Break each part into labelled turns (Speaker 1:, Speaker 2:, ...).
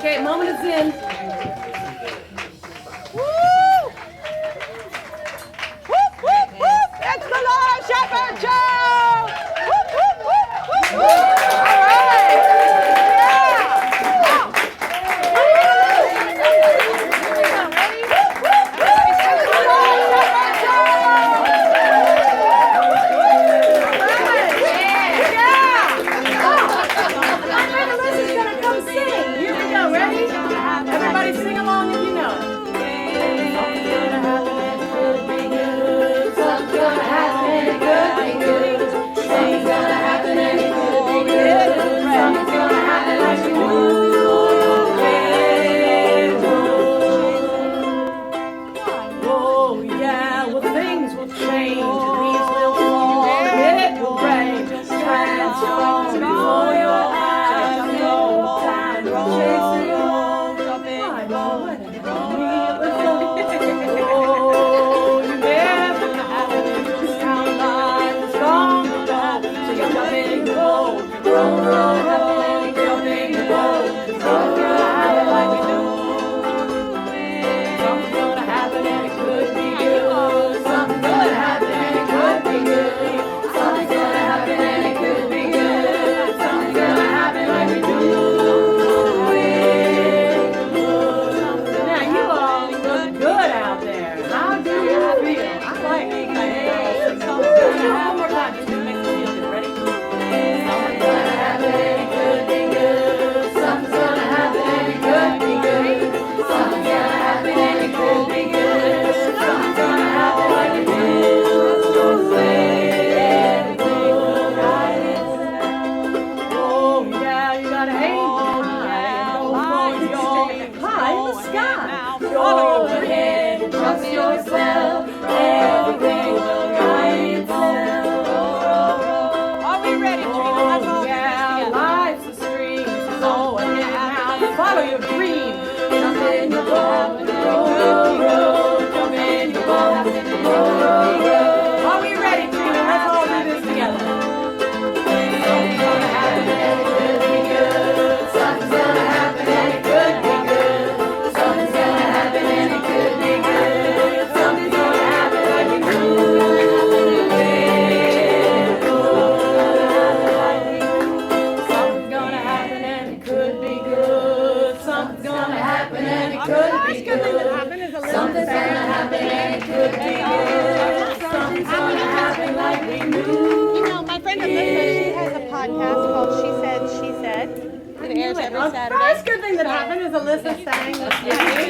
Speaker 1: Okay, moment is in.
Speaker 2: Woo! Whoop, whoop, whoop! It's the Lord Shepherd Show! Whoop, whoop, whoop, whoop, whoop! All right! Yeah!
Speaker 1: Everybody sing along if you know. Something's gonna happen and it could be good. Something's gonna happen and it could be good. Something's gonna happen like you Oh yeah, well things will change. Leaves will fall and it will rain. Transform before your eyes. No time to chase it all.
Speaker 2: First good thing that happened is Alyssa sang this morning.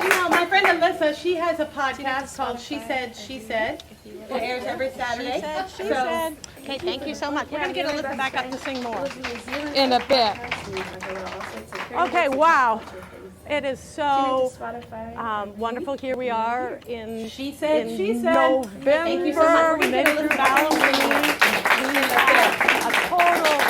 Speaker 2: You know, my friend Alyssa, she has a podcast called She Said, She Said. It airs every Saturday.
Speaker 3: She said. Okay, thank you so much. We're going to get Alyssa back up to sing more in a bit. Okay, wow. It is so wonderful. Here we are in
Speaker 2: She Said, She Said.
Speaker 3: November.
Speaker 2: Thank you so much.
Speaker 3: We made it through Halloween. A total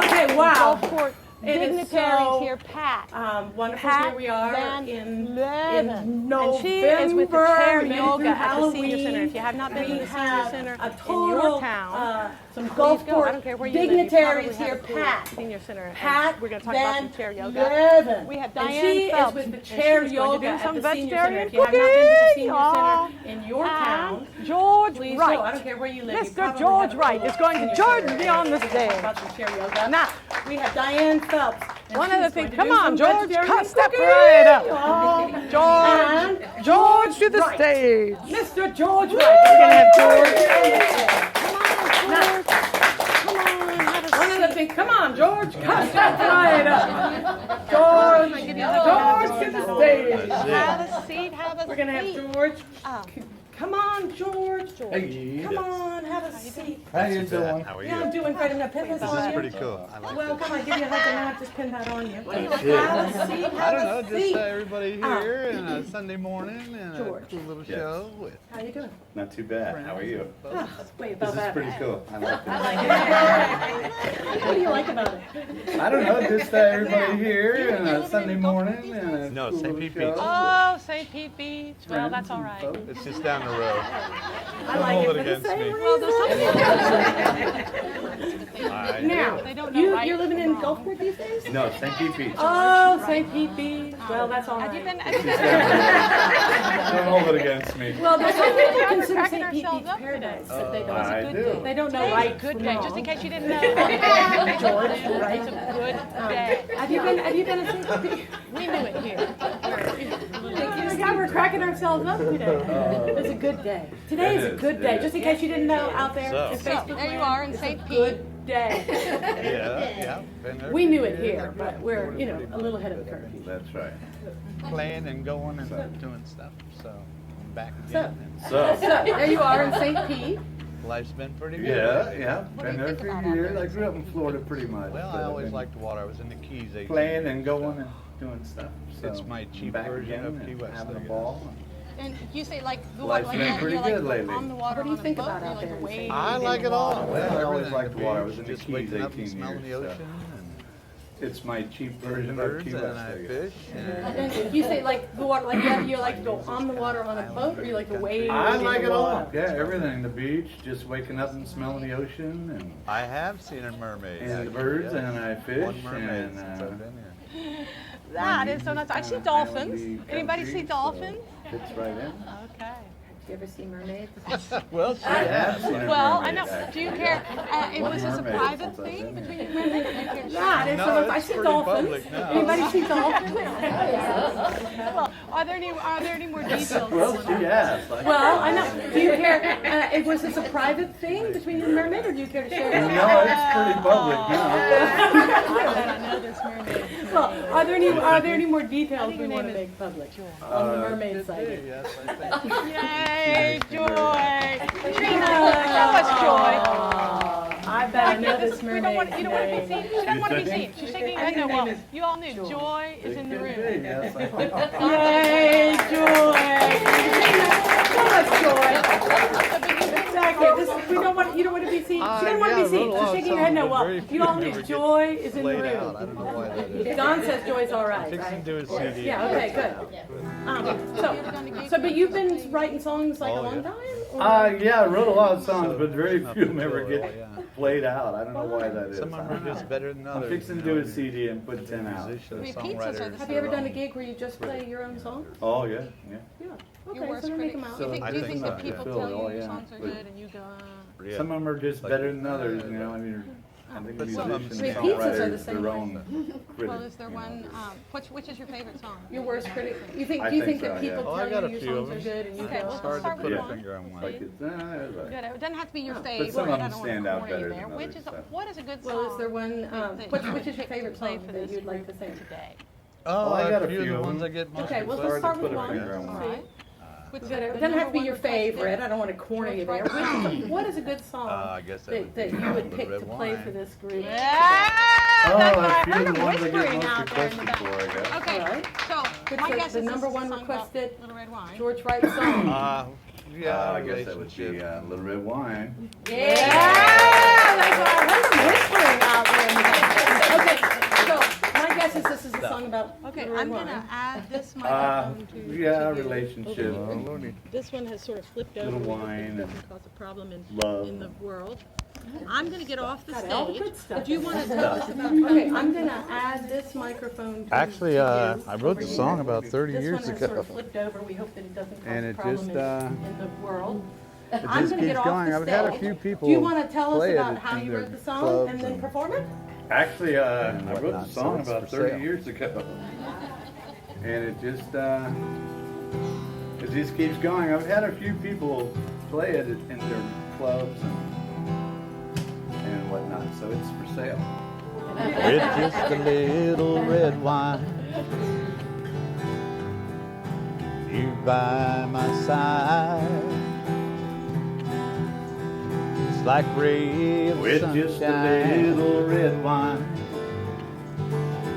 Speaker 2: okay, wow.
Speaker 3: Gulfport dignitaries
Speaker 2: so,
Speaker 3: here, Pat.
Speaker 2: Wonderful.
Speaker 3: Pat
Speaker 2: Here we are in November.
Speaker 3: And she is with the chair
Speaker 2: We made it
Speaker 3: yoga
Speaker 2: through
Speaker 3: at the
Speaker 2: Halloween.
Speaker 3: Senior Center. If you have not been to the Senior Center
Speaker 2: a
Speaker 3: in
Speaker 2: total,
Speaker 3: your town,
Speaker 2: some
Speaker 3: please go. I don't
Speaker 2: Gulfport
Speaker 3: care where you live. You
Speaker 2: dignitaries
Speaker 3: probably
Speaker 2: here,
Speaker 3: have a
Speaker 2: Pat.
Speaker 3: Senior Center.
Speaker 2: Pat,
Speaker 3: we're going to talk about some chair yoga.
Speaker 2: Leuvan.
Speaker 3: We have
Speaker 2: And
Speaker 3: Diane
Speaker 2: she
Speaker 3: Phelps.
Speaker 2: is with the chair yoga
Speaker 3: at
Speaker 2: at
Speaker 3: the
Speaker 2: the Senior Center.
Speaker 3: vegetarian
Speaker 2: If you have not been to the Senior
Speaker 3: cooking.
Speaker 2: Center in your town,
Speaker 3: George
Speaker 2: please
Speaker 3: Wright.
Speaker 2: go. I don't care where you live. You
Speaker 3: Mr.
Speaker 2: probably
Speaker 3: George
Speaker 2: have a
Speaker 3: Wright is going to
Speaker 2: Senior
Speaker 3: join
Speaker 2: Center.
Speaker 3: me on the
Speaker 2: We're gonna
Speaker 3: stage.
Speaker 2: talk about some chair yoga.
Speaker 3: Now,
Speaker 2: we have Diane Phelps. and
Speaker 3: one
Speaker 2: she's
Speaker 3: other
Speaker 2: going
Speaker 3: thing.
Speaker 2: to
Speaker 3: Come
Speaker 2: do
Speaker 3: on,
Speaker 2: some
Speaker 3: George.
Speaker 2: vegetarian
Speaker 3: Step
Speaker 2: cooking.
Speaker 3: right up.
Speaker 2: And
Speaker 3: George to the
Speaker 2: Wright.
Speaker 3: stage.
Speaker 2: Mr. George Wright. We're going to have George. One of the things. Come on, George. Come step right up. George to the stage.
Speaker 3: Have a seat. Have a seat.
Speaker 2: We're going to have George.
Speaker 3: Oh.
Speaker 2: Come on, George.
Speaker 4: Hey,
Speaker 2: Come on, have a seat.
Speaker 4: how you doing?
Speaker 5: How are
Speaker 2: Yeah,
Speaker 5: you?
Speaker 2: I'm doing great. I'm going to pin this
Speaker 5: This
Speaker 2: on
Speaker 5: is
Speaker 2: you.
Speaker 5: pretty cool. I like
Speaker 2: Well,
Speaker 5: this.
Speaker 2: come on, give you a hug and I'll just pin that on you. Have a seat,
Speaker 5: I
Speaker 2: have
Speaker 5: don't
Speaker 2: a
Speaker 5: know, just
Speaker 2: seat.
Speaker 5: everybody here and a Sunday morning and
Speaker 2: George.
Speaker 5: a cool little show with
Speaker 2: How you doing?
Speaker 4: Not too bad. How are you?
Speaker 2: Oh, wait,
Speaker 4: This
Speaker 2: about
Speaker 4: is
Speaker 2: that.
Speaker 4: pretty cool. I like
Speaker 2: I
Speaker 4: it.
Speaker 2: like it. What do you like about it?
Speaker 4: I don't know, just everybody here and a Sunday morning and a
Speaker 5: No,
Speaker 4: cool
Speaker 5: St.
Speaker 4: little
Speaker 5: Pete
Speaker 4: show
Speaker 5: Beach.
Speaker 3: Oh, St. Pete Beach. Well, that's all right.
Speaker 4: Folks.
Speaker 5: It's just down the road.
Speaker 2: I like
Speaker 5: hold
Speaker 2: it
Speaker 5: it
Speaker 2: for the
Speaker 5: against
Speaker 2: same
Speaker 5: me.
Speaker 2: reason.
Speaker 3: Well, there's something.
Speaker 5: I
Speaker 2: Now,
Speaker 3: They don't know right
Speaker 2: you're living in
Speaker 3: from wrong.
Speaker 2: Gulfport these days?
Speaker 4: No, St. Pete Beach.
Speaker 2: Oh, St. Pete Beach. Well, that's all
Speaker 3: Have you
Speaker 2: right.
Speaker 3: been?
Speaker 4: Don't hold it against me.
Speaker 2: Well, there's some people
Speaker 3: We're
Speaker 2: consider
Speaker 3: cracking
Speaker 2: St. Pete
Speaker 3: ourselves
Speaker 2: Beach
Speaker 3: up today.
Speaker 2: paradise, but they
Speaker 4: I
Speaker 2: don't.
Speaker 4: do.
Speaker 2: They don't know
Speaker 3: Today's
Speaker 2: right
Speaker 3: a good
Speaker 2: from
Speaker 3: day,
Speaker 2: wrong.
Speaker 3: just in case you didn't know.
Speaker 2: George, right?
Speaker 3: It's a good day.
Speaker 2: Have you been to St. Pete?
Speaker 3: We knew it here.
Speaker 2: God, we're cracking ourselves up today. It's a good day. Today is a good day. Just in case you didn't know out there in
Speaker 3: So,
Speaker 2: Facebook
Speaker 3: there you
Speaker 2: land,
Speaker 3: are in
Speaker 2: it's
Speaker 3: St.
Speaker 2: a
Speaker 3: Pete.
Speaker 2: good day.
Speaker 5: Yeah. Been there
Speaker 2: We
Speaker 5: for
Speaker 2: knew it
Speaker 5: years.
Speaker 2: here, but we're, a little ahead of the curve.
Speaker 4: That's right.
Speaker 5: Playing and going and doing stuff. So I'm back
Speaker 2: So,
Speaker 5: again. And
Speaker 4: So,
Speaker 2: there you are in St. Pete.
Speaker 5: life's been pretty good.
Speaker 4: yeah.
Speaker 3: What do
Speaker 4: Been
Speaker 3: you
Speaker 4: there
Speaker 3: think
Speaker 4: for
Speaker 3: about out
Speaker 4: years.
Speaker 3: there?
Speaker 4: I grew up in Florida pretty much.
Speaker 5: Well,
Speaker 4: but
Speaker 5: I
Speaker 4: I've
Speaker 5: always
Speaker 4: been
Speaker 5: liked water. I was in the Keys 18
Speaker 4: playing and
Speaker 5: years,
Speaker 4: going
Speaker 5: so
Speaker 4: and doing stuff. So
Speaker 5: It's my cheap
Speaker 4: back
Speaker 5: version
Speaker 4: again
Speaker 5: of Key
Speaker 4: and
Speaker 5: West,
Speaker 4: having
Speaker 5: I
Speaker 4: a
Speaker 5: guess.
Speaker 4: ball.
Speaker 3: And you say like the
Speaker 4: Life's
Speaker 3: like
Speaker 4: been
Speaker 3: that,
Speaker 4: pretty
Speaker 3: you're like
Speaker 4: good lately.
Speaker 3: on the water
Speaker 2: What do you
Speaker 3: on a
Speaker 2: think
Speaker 3: boat,
Speaker 2: about
Speaker 3: or you
Speaker 2: out
Speaker 3: like
Speaker 2: there
Speaker 3: the
Speaker 2: in St.
Speaker 3: waves.
Speaker 2: Pete?
Speaker 5: I
Speaker 2: in
Speaker 5: like
Speaker 2: the
Speaker 5: it all.
Speaker 2: water.
Speaker 5: Well,
Speaker 4: I always
Speaker 5: everything.
Speaker 4: liked
Speaker 5: The
Speaker 4: water. I
Speaker 5: beach,
Speaker 4: was in the
Speaker 5: just
Speaker 4: Keys
Speaker 5: waking up and
Speaker 4: 18
Speaker 5: smelling the
Speaker 4: years, so.
Speaker 5: ocean
Speaker 4: It's my cheap
Speaker 5: and
Speaker 4: version of
Speaker 5: birds,
Speaker 4: Key
Speaker 5: and
Speaker 4: West.
Speaker 5: I
Speaker 4: I guess.
Speaker 5: fish. And
Speaker 2: And you say like the water, like you like to go on the water on a boat, or you like to wade
Speaker 4: I
Speaker 2: in
Speaker 4: like
Speaker 2: the
Speaker 4: it all.
Speaker 2: water?
Speaker 4: Yeah, everything. The beach, just waking up and smelling the ocean, and
Speaker 5: I have seen a mermaid.
Speaker 4: the
Speaker 5: actually,
Speaker 4: birds,
Speaker 5: yes.
Speaker 4: and I fish,
Speaker 5: One mermaid
Speaker 4: and
Speaker 5: since I've been here.
Speaker 3: That is so nice. I see dolphins. Anybody see dolphins?
Speaker 4: Fits right in.
Speaker 3: Okay.
Speaker 2: Did you ever see mermaids?
Speaker 5: Well, she
Speaker 4: I have
Speaker 5: has.
Speaker 4: seen a
Speaker 3: Well, I
Speaker 4: mermaid,
Speaker 3: know. Do
Speaker 4: actually.
Speaker 3: you care? Was this a
Speaker 4: mermaid
Speaker 3: private
Speaker 4: since I've
Speaker 3: thing
Speaker 4: been
Speaker 3: between
Speaker 4: here.
Speaker 3: you and mermaids? Do you care?
Speaker 2: Yeah, there's
Speaker 5: No,
Speaker 2: some. I
Speaker 5: it's
Speaker 2: see
Speaker 5: pretty
Speaker 2: dolphins.
Speaker 5: public now.
Speaker 2: Anybody see dolphins?
Speaker 3: Well, are there any more details?
Speaker 4: Well, she asked.
Speaker 2: Well, I know. Do you care? Was this a private thing between you and the mermaid, or do you care to share?
Speaker 4: No, it's pretty public now.
Speaker 3: I know this mermaid.
Speaker 2: Well, are there any more details we want to make public on the mermaid sighting?
Speaker 5: Yes, I think.
Speaker 3: Yay, Joy! Trina, show us Joy.
Speaker 2: I bet I know this
Speaker 3: We
Speaker 2: mermaid.
Speaker 3: don't want, you don't want to be seen. She doesn't want to be seen.
Speaker 4: think?
Speaker 3: She's shaking her head. No, well, you all knew Joy is in the room.
Speaker 4: Yes, I think.
Speaker 2: Yay, Joy! Show us Joy. Exactly. You don't want to be seen. She doesn't want to be seen. She's shaking her head. No, well, you all knew Joy is in the
Speaker 5: Played out. I
Speaker 2: room.
Speaker 5: don't know why that is.
Speaker 2: Don says Joy's all right,
Speaker 5: Fixing
Speaker 2: right?
Speaker 5: to do a CD.
Speaker 2: Yeah. Okay. Good. But you've been writing songs like a
Speaker 5: Oh,
Speaker 2: long
Speaker 5: yeah.
Speaker 2: time. Or-
Speaker 4: Yeah, I wrote a lot of songs, but very
Speaker 5: It's
Speaker 4: few of
Speaker 5: nothing
Speaker 4: them ever
Speaker 5: to it,
Speaker 4: get
Speaker 5: yeah.
Speaker 4: played out. I don't know why that is.
Speaker 5: Some of them are just better than
Speaker 4: I'm
Speaker 5: others.
Speaker 4: fixing to
Speaker 5: you
Speaker 4: do
Speaker 5: know,
Speaker 4: a CD and put 10 out.
Speaker 5: musician,
Speaker 3: Repeats us
Speaker 5: songwriter,
Speaker 3: are the
Speaker 2: Have you ever done a
Speaker 5: their
Speaker 2: gig where you just play your own songs?
Speaker 4: Oh, yeah, yeah.
Speaker 2: Yeah.
Speaker 3: your
Speaker 2: Okay,
Speaker 3: worst
Speaker 2: so then make
Speaker 3: critic?
Speaker 2: them out.
Speaker 3: Do you think,
Speaker 5: I
Speaker 3: do you
Speaker 5: think
Speaker 3: think that
Speaker 5: so,
Speaker 3: people
Speaker 4: yeah.
Speaker 3: tell you
Speaker 4: Oh,
Speaker 3: your
Speaker 4: yeah.
Speaker 3: songs are
Speaker 4: But-
Speaker 3: good and you go,
Speaker 5: own. Yeah.
Speaker 4: Some of them are just
Speaker 5: Like
Speaker 4: better than
Speaker 5: that.
Speaker 4: others, you know. I mean, I think
Speaker 5: But some of them
Speaker 4: musicians and
Speaker 2: Repeats us are the
Speaker 4: songwriters,
Speaker 2: same
Speaker 4: their
Speaker 2: way.
Speaker 4: own
Speaker 3: well,
Speaker 4: critics.
Speaker 3: is there
Speaker 4: you know.
Speaker 3: one, which is your favorite song?
Speaker 2: Your worst critic. You think?
Speaker 4: I
Speaker 2: Do you
Speaker 4: think
Speaker 2: think that
Speaker 4: so, yeah.
Speaker 2: people
Speaker 5: Oh, I
Speaker 2: tell
Speaker 5: got
Speaker 2: you
Speaker 5: a
Speaker 2: your
Speaker 5: few
Speaker 2: songs
Speaker 5: of
Speaker 2: are
Speaker 5: them.
Speaker 2: good and you
Speaker 3: Okay,
Speaker 2: go?
Speaker 3: well,
Speaker 5: It's hard to
Speaker 3: start with
Speaker 5: put a
Speaker 3: one.
Speaker 5: finger on one.
Speaker 4: Like it's,
Speaker 3: Good. It doesn't have to be your
Speaker 2: But
Speaker 3: favorite.
Speaker 4: some of
Speaker 3: I
Speaker 4: them
Speaker 3: don't
Speaker 4: stand
Speaker 3: want
Speaker 4: out
Speaker 3: to corner you
Speaker 4: better
Speaker 3: there.
Speaker 4: than
Speaker 3: Which
Speaker 4: others,
Speaker 3: is
Speaker 4: so.
Speaker 3: what is a good song?
Speaker 2: Well, is there one?
Speaker 3: that
Speaker 2: Which
Speaker 3: you
Speaker 2: is your
Speaker 3: pick to
Speaker 2: favorite
Speaker 3: play
Speaker 2: song
Speaker 3: for
Speaker 2: that
Speaker 3: this
Speaker 2: you'd like to
Speaker 3: group
Speaker 2: sing?
Speaker 3: today?
Speaker 5: Oh,
Speaker 4: I got
Speaker 5: a
Speaker 4: a
Speaker 5: few of
Speaker 4: few
Speaker 5: the
Speaker 4: of
Speaker 5: ones
Speaker 4: them.
Speaker 5: I get most
Speaker 2: Okay, well,
Speaker 5: people.
Speaker 2: let's
Speaker 4: hard
Speaker 2: start
Speaker 4: to
Speaker 2: with
Speaker 4: put a
Speaker 2: one.
Speaker 4: finger on
Speaker 2: All
Speaker 4: one.
Speaker 2: right.
Speaker 3: What's
Speaker 2: It
Speaker 3: the
Speaker 2: doesn't have to
Speaker 3: number
Speaker 2: be
Speaker 3: one
Speaker 2: your
Speaker 3: requested?
Speaker 2: favorite. I don't want to corner you there. What is a good song
Speaker 5: I guess that would
Speaker 2: that
Speaker 5: be
Speaker 2: you would
Speaker 5: the
Speaker 2: pick
Speaker 5: red
Speaker 2: to play
Speaker 5: wine.
Speaker 2: for this group?
Speaker 3: Yeah,
Speaker 4: Oh,
Speaker 3: that's
Speaker 4: a
Speaker 3: right.
Speaker 4: few
Speaker 3: I'm
Speaker 4: of the ones I get
Speaker 3: whispering
Speaker 4: most
Speaker 3: out there in the
Speaker 4: requested
Speaker 3: back.
Speaker 4: for, I guess.
Speaker 3: Okay,
Speaker 2: All right.
Speaker 3: so
Speaker 2: What's
Speaker 3: my
Speaker 2: the-
Speaker 3: guess
Speaker 2: the
Speaker 3: is
Speaker 2: number
Speaker 3: this is
Speaker 2: one
Speaker 3: a song about
Speaker 2: requested?
Speaker 3: Little Red Wine.
Speaker 2: George Wright song.
Speaker 5: Yeah,
Speaker 4: I guess that would be
Speaker 5: relationship.
Speaker 4: Little Red Wine.
Speaker 2: Yeah, that's what I heard them whispering out there in the back. Okay, so my guess is this is a song about
Speaker 3: Okay,
Speaker 2: Little Red
Speaker 3: I'm
Speaker 2: Wine.
Speaker 3: gonna add this microphone to
Speaker 4: Yeah,
Speaker 3: to you.
Speaker 4: relationship.
Speaker 3: This one has sort of flipped over.
Speaker 4: Little
Speaker 3: We hope
Speaker 4: wine
Speaker 3: it
Speaker 4: and
Speaker 3: doesn't cause a problem
Speaker 4: love.
Speaker 3: in the world. I'm gonna get off the
Speaker 2: Got all the
Speaker 3: stage.
Speaker 2: good stuff.
Speaker 3: But do you want to tell us about?
Speaker 2: Okay, I'm gonna add this microphone to
Speaker 5: Actually,
Speaker 2: to you
Speaker 5: I wrote the
Speaker 2: over
Speaker 5: song
Speaker 2: here.
Speaker 5: about 30
Speaker 2: This
Speaker 5: years
Speaker 2: one has sort
Speaker 5: ago.
Speaker 2: of flipped over. We hope that it doesn't cause
Speaker 5: And
Speaker 2: a
Speaker 5: it
Speaker 2: problem
Speaker 5: just,
Speaker 2: in the world.
Speaker 5: It
Speaker 2: I'm
Speaker 5: just
Speaker 2: gonna get
Speaker 5: keeps
Speaker 2: off
Speaker 5: going.
Speaker 2: the
Speaker 5: I've had a
Speaker 2: stage.
Speaker 5: few people
Speaker 2: Do you want to tell us
Speaker 5: play it
Speaker 2: about how
Speaker 5: in
Speaker 2: you
Speaker 5: their
Speaker 2: wrote the song
Speaker 5: clubs
Speaker 2: and then
Speaker 5: and-
Speaker 2: perform it?
Speaker 4: Actually, I wrote the
Speaker 5: whatnot, so
Speaker 4: song
Speaker 5: it's
Speaker 4: about
Speaker 5: for
Speaker 4: 30
Speaker 5: sale.
Speaker 4: years ago. And it just keeps going. I've had a few people play it in their clubs and whatnot, so it's for sale.
Speaker 5: With just a little red wine. You by my side. It's like ray of
Speaker 4: With just a
Speaker 5: sunshine.
Speaker 4: little red wine,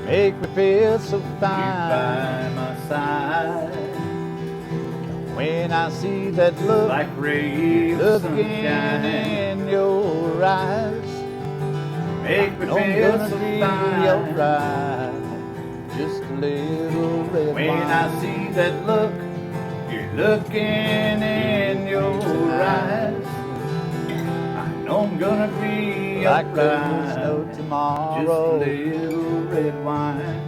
Speaker 5: Make me feel so
Speaker 4: you
Speaker 5: fine.
Speaker 4: by my side.
Speaker 5: When I see that look
Speaker 4: Like rays of
Speaker 5: looking
Speaker 4: sunshine,
Speaker 5: in your eyes,
Speaker 4: make me
Speaker 5: I'm
Speaker 4: feel
Speaker 5: gonna
Speaker 4: so
Speaker 5: be
Speaker 4: fine.
Speaker 5: alright. Just a little red
Speaker 4: When
Speaker 5: wine.
Speaker 4: I see that look, you're looking in your eyes, I know I'm gonna be like there was
Speaker 6: alright.
Speaker 4: no
Speaker 6: Just a
Speaker 4: tomorrow.
Speaker 6: little red wine.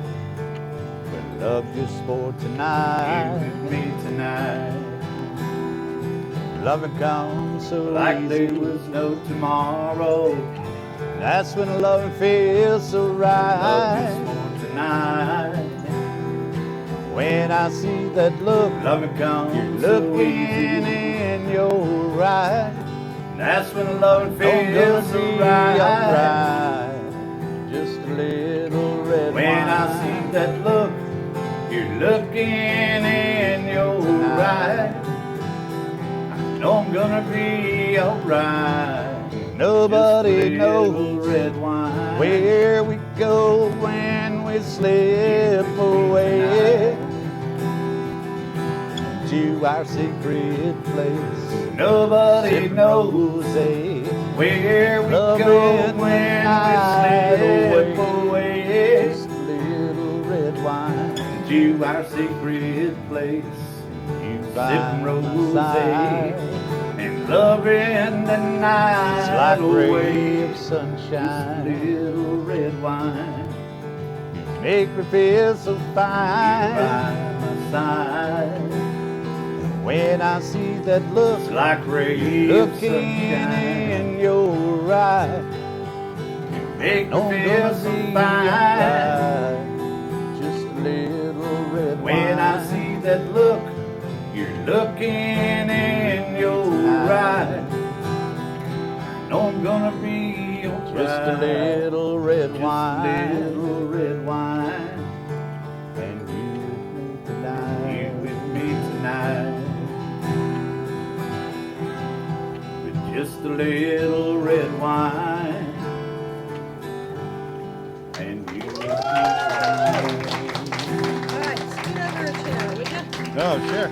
Speaker 4: But love just for
Speaker 6: You
Speaker 4: tonight.
Speaker 6: with me tonight.
Speaker 4: Loving comes so
Speaker 6: Like there
Speaker 4: easy.
Speaker 6: was no tomorrow.
Speaker 4: That's when loving feels so
Speaker 6: Love
Speaker 4: right.
Speaker 6: just for tonight.
Speaker 4: When I see that look,
Speaker 6: Loving comes
Speaker 4: you're
Speaker 6: so
Speaker 4: looking
Speaker 6: easy.
Speaker 4: in your right.
Speaker 6: That's when love
Speaker 4: Don't gonna
Speaker 6: feels so
Speaker 4: be
Speaker 6: right.
Speaker 4: alright. Just a little red
Speaker 6: When
Speaker 4: wine.
Speaker 6: I see that look, you're looking in your right. I know I'm gonna be alright.
Speaker 4: Nobody
Speaker 6: Just a
Speaker 4: knows
Speaker 6: little red wine.
Speaker 4: where we go when we slip away to our secret place.
Speaker 6: Nobody
Speaker 4: Sipping
Speaker 6: knows
Speaker 4: rosé,
Speaker 6: where we
Speaker 4: loving
Speaker 6: go
Speaker 4: the
Speaker 6: when
Speaker 4: night
Speaker 6: we slip away
Speaker 4: just a little red wine.
Speaker 6: to our secret place.
Speaker 4: You
Speaker 6: Sipping
Speaker 4: by my
Speaker 6: rosé
Speaker 4: side,
Speaker 6: and loving the
Speaker 4: it's
Speaker 6: night
Speaker 4: like a ray
Speaker 6: away.
Speaker 4: of
Speaker 6: Just a
Speaker 4: sunshine.
Speaker 6: little red wine
Speaker 4: Make me feel so
Speaker 6: by
Speaker 4: fine.
Speaker 6: my side.
Speaker 4: When I see that look,
Speaker 6: It's like rays of
Speaker 4: looking
Speaker 6: sunshine.
Speaker 4: in your eye,
Speaker 6: Make
Speaker 4: don't
Speaker 6: me feel
Speaker 4: gonna
Speaker 6: so
Speaker 4: be
Speaker 6: fine.
Speaker 4: alright. Just a little red
Speaker 6: When
Speaker 4: wine.
Speaker 6: I see that look, you're looking in your right. I know I'm gonna be alright.
Speaker 4: Just a little red
Speaker 6: Just
Speaker 4: wine.
Speaker 6: a little red wine.
Speaker 4: And you with me tonight.
Speaker 6: You with me tonight. With just a little red wine. And you with me tonight.
Speaker 3: All right, scoot over a chair, will you?
Speaker 4: Oh, sure.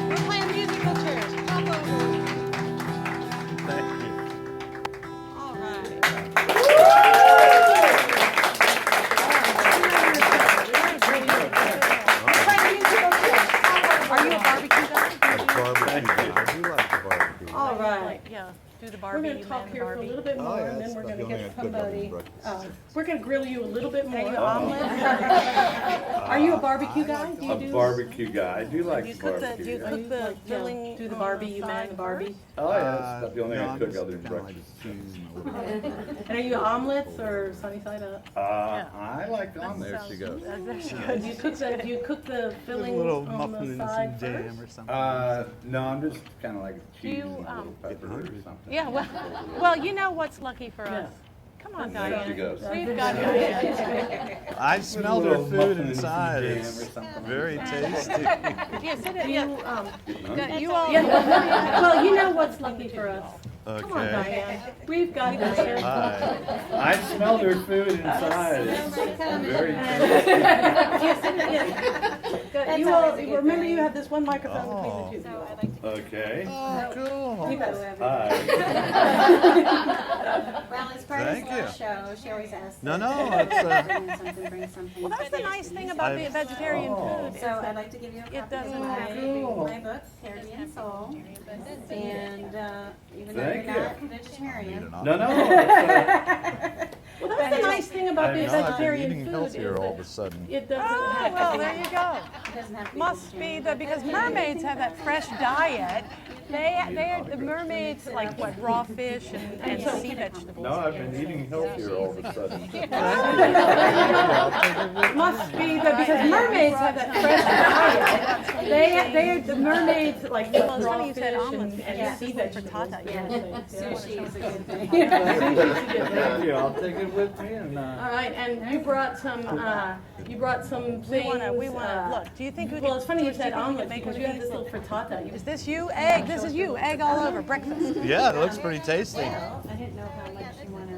Speaker 3: We're playing musical chairs. Hop over.
Speaker 5: Thank you.
Speaker 3: All right. Are you a barbecue guy?
Speaker 2: All right.
Speaker 3: Yeah, do the
Speaker 2: We're
Speaker 3: Barbie.
Speaker 2: going to talk here for a little bit
Speaker 7: Oh,
Speaker 2: more,
Speaker 7: yeah,
Speaker 2: and then
Speaker 7: that's
Speaker 2: we're
Speaker 7: the
Speaker 2: going to
Speaker 7: only
Speaker 2: get
Speaker 7: thing I cook on
Speaker 2: somebody.
Speaker 7: breakfast.
Speaker 2: We're going to grill you a little bit more.
Speaker 3: Are you omelet?
Speaker 2: Are you a barbecue guy? Do you
Speaker 6: A
Speaker 2: do?
Speaker 6: barbecue guy. I do like
Speaker 3: Do you cook the,
Speaker 6: barbecue.
Speaker 3: do you
Speaker 6: yeah.
Speaker 3: cook the
Speaker 2: Like,
Speaker 3: filling?
Speaker 2: do the
Speaker 3: on
Speaker 2: Barbie, you
Speaker 3: side
Speaker 2: man, the Barbie.
Speaker 3: first?
Speaker 6: Oh yeah, that's about the only thing I
Speaker 4: I'm
Speaker 6: cook
Speaker 4: just
Speaker 6: other than
Speaker 4: kinda like
Speaker 6: breakfast.
Speaker 4: choosing a little bit.
Speaker 2: And are you omelets or sunny side up?
Speaker 6: I like on there.
Speaker 5: There she goes.
Speaker 3: There she
Speaker 2: Do
Speaker 3: goes.
Speaker 2: do you cook the filling
Speaker 5: little
Speaker 2: on
Speaker 5: muffin
Speaker 2: the
Speaker 5: and
Speaker 2: side
Speaker 5: some
Speaker 2: first?
Speaker 5: jam or something.
Speaker 6: No, I'm just kind of like cheese
Speaker 3: you,
Speaker 6: and a little pepper or something.
Speaker 3: Yeah, well, you know what's lucky for
Speaker 2: Yeah.
Speaker 3: us? Come on,
Speaker 6: There she
Speaker 3: Diane.
Speaker 6: goes.
Speaker 3: We've got Diane.
Speaker 5: I smelled her
Speaker 6: Little
Speaker 5: food
Speaker 6: muffin and
Speaker 5: inside.
Speaker 6: some jam
Speaker 5: It's
Speaker 6: or something.
Speaker 5: very tasty.
Speaker 3: Yeah, sit it.
Speaker 2: Do
Speaker 3: Yeah,
Speaker 2: you,
Speaker 3: you all.
Speaker 2: yeah, well, you know what's lucky for us. Come on,
Speaker 5: Okay.
Speaker 2: Diane. We've got this.
Speaker 5: Hi.
Speaker 6: I smelled her food inside. It's very tasty.
Speaker 2: You all, remember you have this one microphone between the two of you.
Speaker 6: Okay.
Speaker 5: Oh, cool.
Speaker 6: Hi.
Speaker 8: Well, as part of
Speaker 5: Thank
Speaker 8: this
Speaker 5: you.
Speaker 8: last show, she always asks.
Speaker 5: No, no,
Speaker 8: us
Speaker 5: it's,
Speaker 8: bring something.
Speaker 3: Well, that's the nice thing about being vegetarian food. is
Speaker 8: So I'd like to give you a
Speaker 3: It
Speaker 8: copy of
Speaker 3: doesn't
Speaker 8: my,
Speaker 3: have
Speaker 8: my book, Parody and Soul. And even though
Speaker 6: Thank
Speaker 8: you're
Speaker 6: you.
Speaker 8: not vegetarian.
Speaker 6: No, no. It's,
Speaker 2: Well, that's the nice thing about being
Speaker 5: I know, I've been
Speaker 2: vegetarian
Speaker 5: eating
Speaker 2: food
Speaker 5: healthier
Speaker 2: is
Speaker 5: all of
Speaker 2: that
Speaker 5: a sudden.
Speaker 2: it doesn't
Speaker 3: Oh,
Speaker 2: have
Speaker 3: well,
Speaker 2: to
Speaker 3: there you go.
Speaker 8: It doesn't have to be
Speaker 3: Must be
Speaker 8: vegetarian.
Speaker 3: because mermaids have that fresh diet. The mermaids like what, raw fish and sea vegetables.
Speaker 6: no, I've been eating healthier all of a sudden.
Speaker 2: It must be that because mermaids have that fresh diet. The mermaids like
Speaker 3: Well, it's
Speaker 2: raw
Speaker 3: funny you
Speaker 2: fish
Speaker 3: said omelets.
Speaker 2: and
Speaker 8: Yeah.
Speaker 2: sea vegetables.
Speaker 8: Sushi is a good thing.
Speaker 6: Thank you. I'll take it with me and.
Speaker 2: All right, and you brought some. You brought some things.
Speaker 3: We wanna look. Do you think we
Speaker 2: Well,
Speaker 3: could?
Speaker 2: it's funny you said
Speaker 3: do think we
Speaker 2: omelets
Speaker 3: could make
Speaker 2: because
Speaker 3: one
Speaker 2: you
Speaker 3: of
Speaker 2: had this
Speaker 3: these?
Speaker 2: little frittata.
Speaker 3: Is this you? Egg. This is you. Egg all over breakfast.
Speaker 5: Yeah, it looks pretty tasty.
Speaker 8: Well, I didn't know how much you want to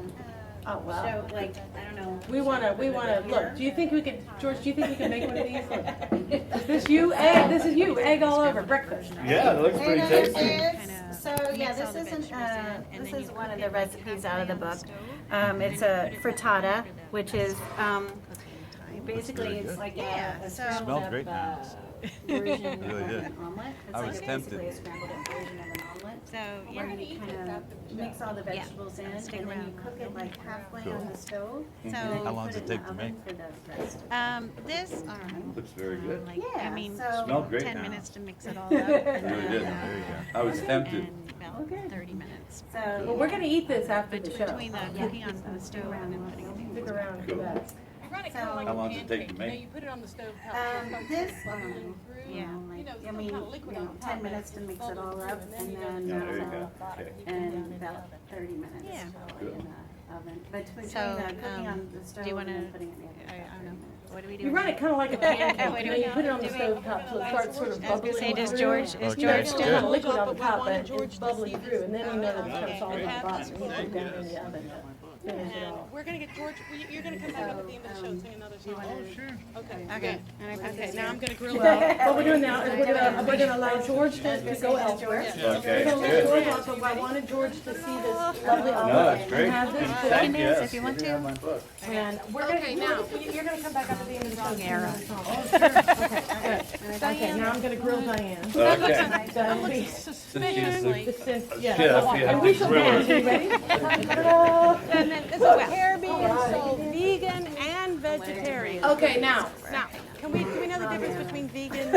Speaker 2: Oh wow.
Speaker 8: show, like, I don't know.
Speaker 2: We wanna look. Do you think we could, George? Do you think we could make one of these? Look. Is this you? Egg. This is you. Egg all over breakfast.
Speaker 6: Yeah, it looks pretty
Speaker 8: There it
Speaker 6: tasty.
Speaker 8: is. So yeah, this isn't. This is one of the recipes out of the book. It's a frittata, which is basically it's like a scrambled
Speaker 5: Smelled
Speaker 8: up
Speaker 5: great now.
Speaker 8: version
Speaker 5: Really
Speaker 8: of
Speaker 5: did.
Speaker 8: an omelet. It's
Speaker 5: I
Speaker 8: like
Speaker 5: was
Speaker 8: basically
Speaker 5: tempted.
Speaker 8: a scrambled up version of an omelet. So where you kind of mix all the vegetables in, and then you cook it like halfway on the stove. So
Speaker 5: How long does it take to make?
Speaker 8: For the rest of
Speaker 7: This,
Speaker 6: Looks very good.
Speaker 7: like, I mean,
Speaker 6: Smelled great.
Speaker 7: 10 minutes to mix it all up. And
Speaker 6: Really
Speaker 7: then,
Speaker 6: did. I was tempted.
Speaker 7: and about 30 minutes.
Speaker 2: Well, we're gonna eat this after the show.
Speaker 7: Between the cooking on the stove and then putting it in.
Speaker 2: Stick around for that.
Speaker 6: How long does it take to make?
Speaker 3: put it on the stove.
Speaker 8: this,
Speaker 7: Yeah.
Speaker 8: I mean, 10 minutes to mix it all up, and then
Speaker 6: Yeah, there you go. Okay.
Speaker 8: and about 30 minutes
Speaker 7: Yeah.
Speaker 8: in the oven. But between
Speaker 7: So,
Speaker 8: the cooking on the stove
Speaker 7: do you
Speaker 8: and
Speaker 7: wanna-
Speaker 8: then putting it in the oven.
Speaker 7: I don't know. What do we do?
Speaker 2: You run it kind of like a pancake.
Speaker 7: What
Speaker 2: You
Speaker 7: do
Speaker 2: know,
Speaker 7: we
Speaker 2: you put it on the
Speaker 7: do?
Speaker 2: stove top so it starts sort of
Speaker 7: I was
Speaker 2: bubbling.
Speaker 7: gonna say, does
Speaker 2: through.
Speaker 7: George, is
Speaker 6: Okay.
Speaker 7: George
Speaker 2: There's
Speaker 7: still?
Speaker 2: still liquid on the top, but it's bubbling through, and then you know that it's kind of solid on the bottom. You put it down in the oven to finish it off.
Speaker 3: We're gonna get George, you're gonna come back up at the end of the show and sing another song. Oh, sure. Okay. Okay, now I'm gonna grill out.
Speaker 2: What we're doing now is we're gonna allow George to go elsewhere. We're
Speaker 6: Okay,
Speaker 2: gonna let George
Speaker 6: good.
Speaker 2: off, but I wanted George to see this lovely
Speaker 6: No,
Speaker 2: olive
Speaker 6: that's great.
Speaker 2: and have this
Speaker 6: In
Speaker 2: book.
Speaker 6: fact, yes.
Speaker 7: if you want
Speaker 6: Give me
Speaker 7: to.
Speaker 6: my book.
Speaker 2: And we're gonna, you're gonna come back up at the end of the show.
Speaker 7: Wrong era.
Speaker 2: Okay, now I'm gonna grill Diane.
Speaker 6: Okay.
Speaker 2: Diane, we-
Speaker 6: Suspiciously.
Speaker 2: since,
Speaker 6: Chef,
Speaker 2: yeah.
Speaker 6: you have
Speaker 2: And we
Speaker 6: to
Speaker 2: shall
Speaker 6: grill
Speaker 2: dance.
Speaker 6: it.
Speaker 2: Are you ready?
Speaker 3: And then, this is Caribbean, so vegan and vegetarian.
Speaker 2: Okay, now,
Speaker 3: Do we know the difference between vegan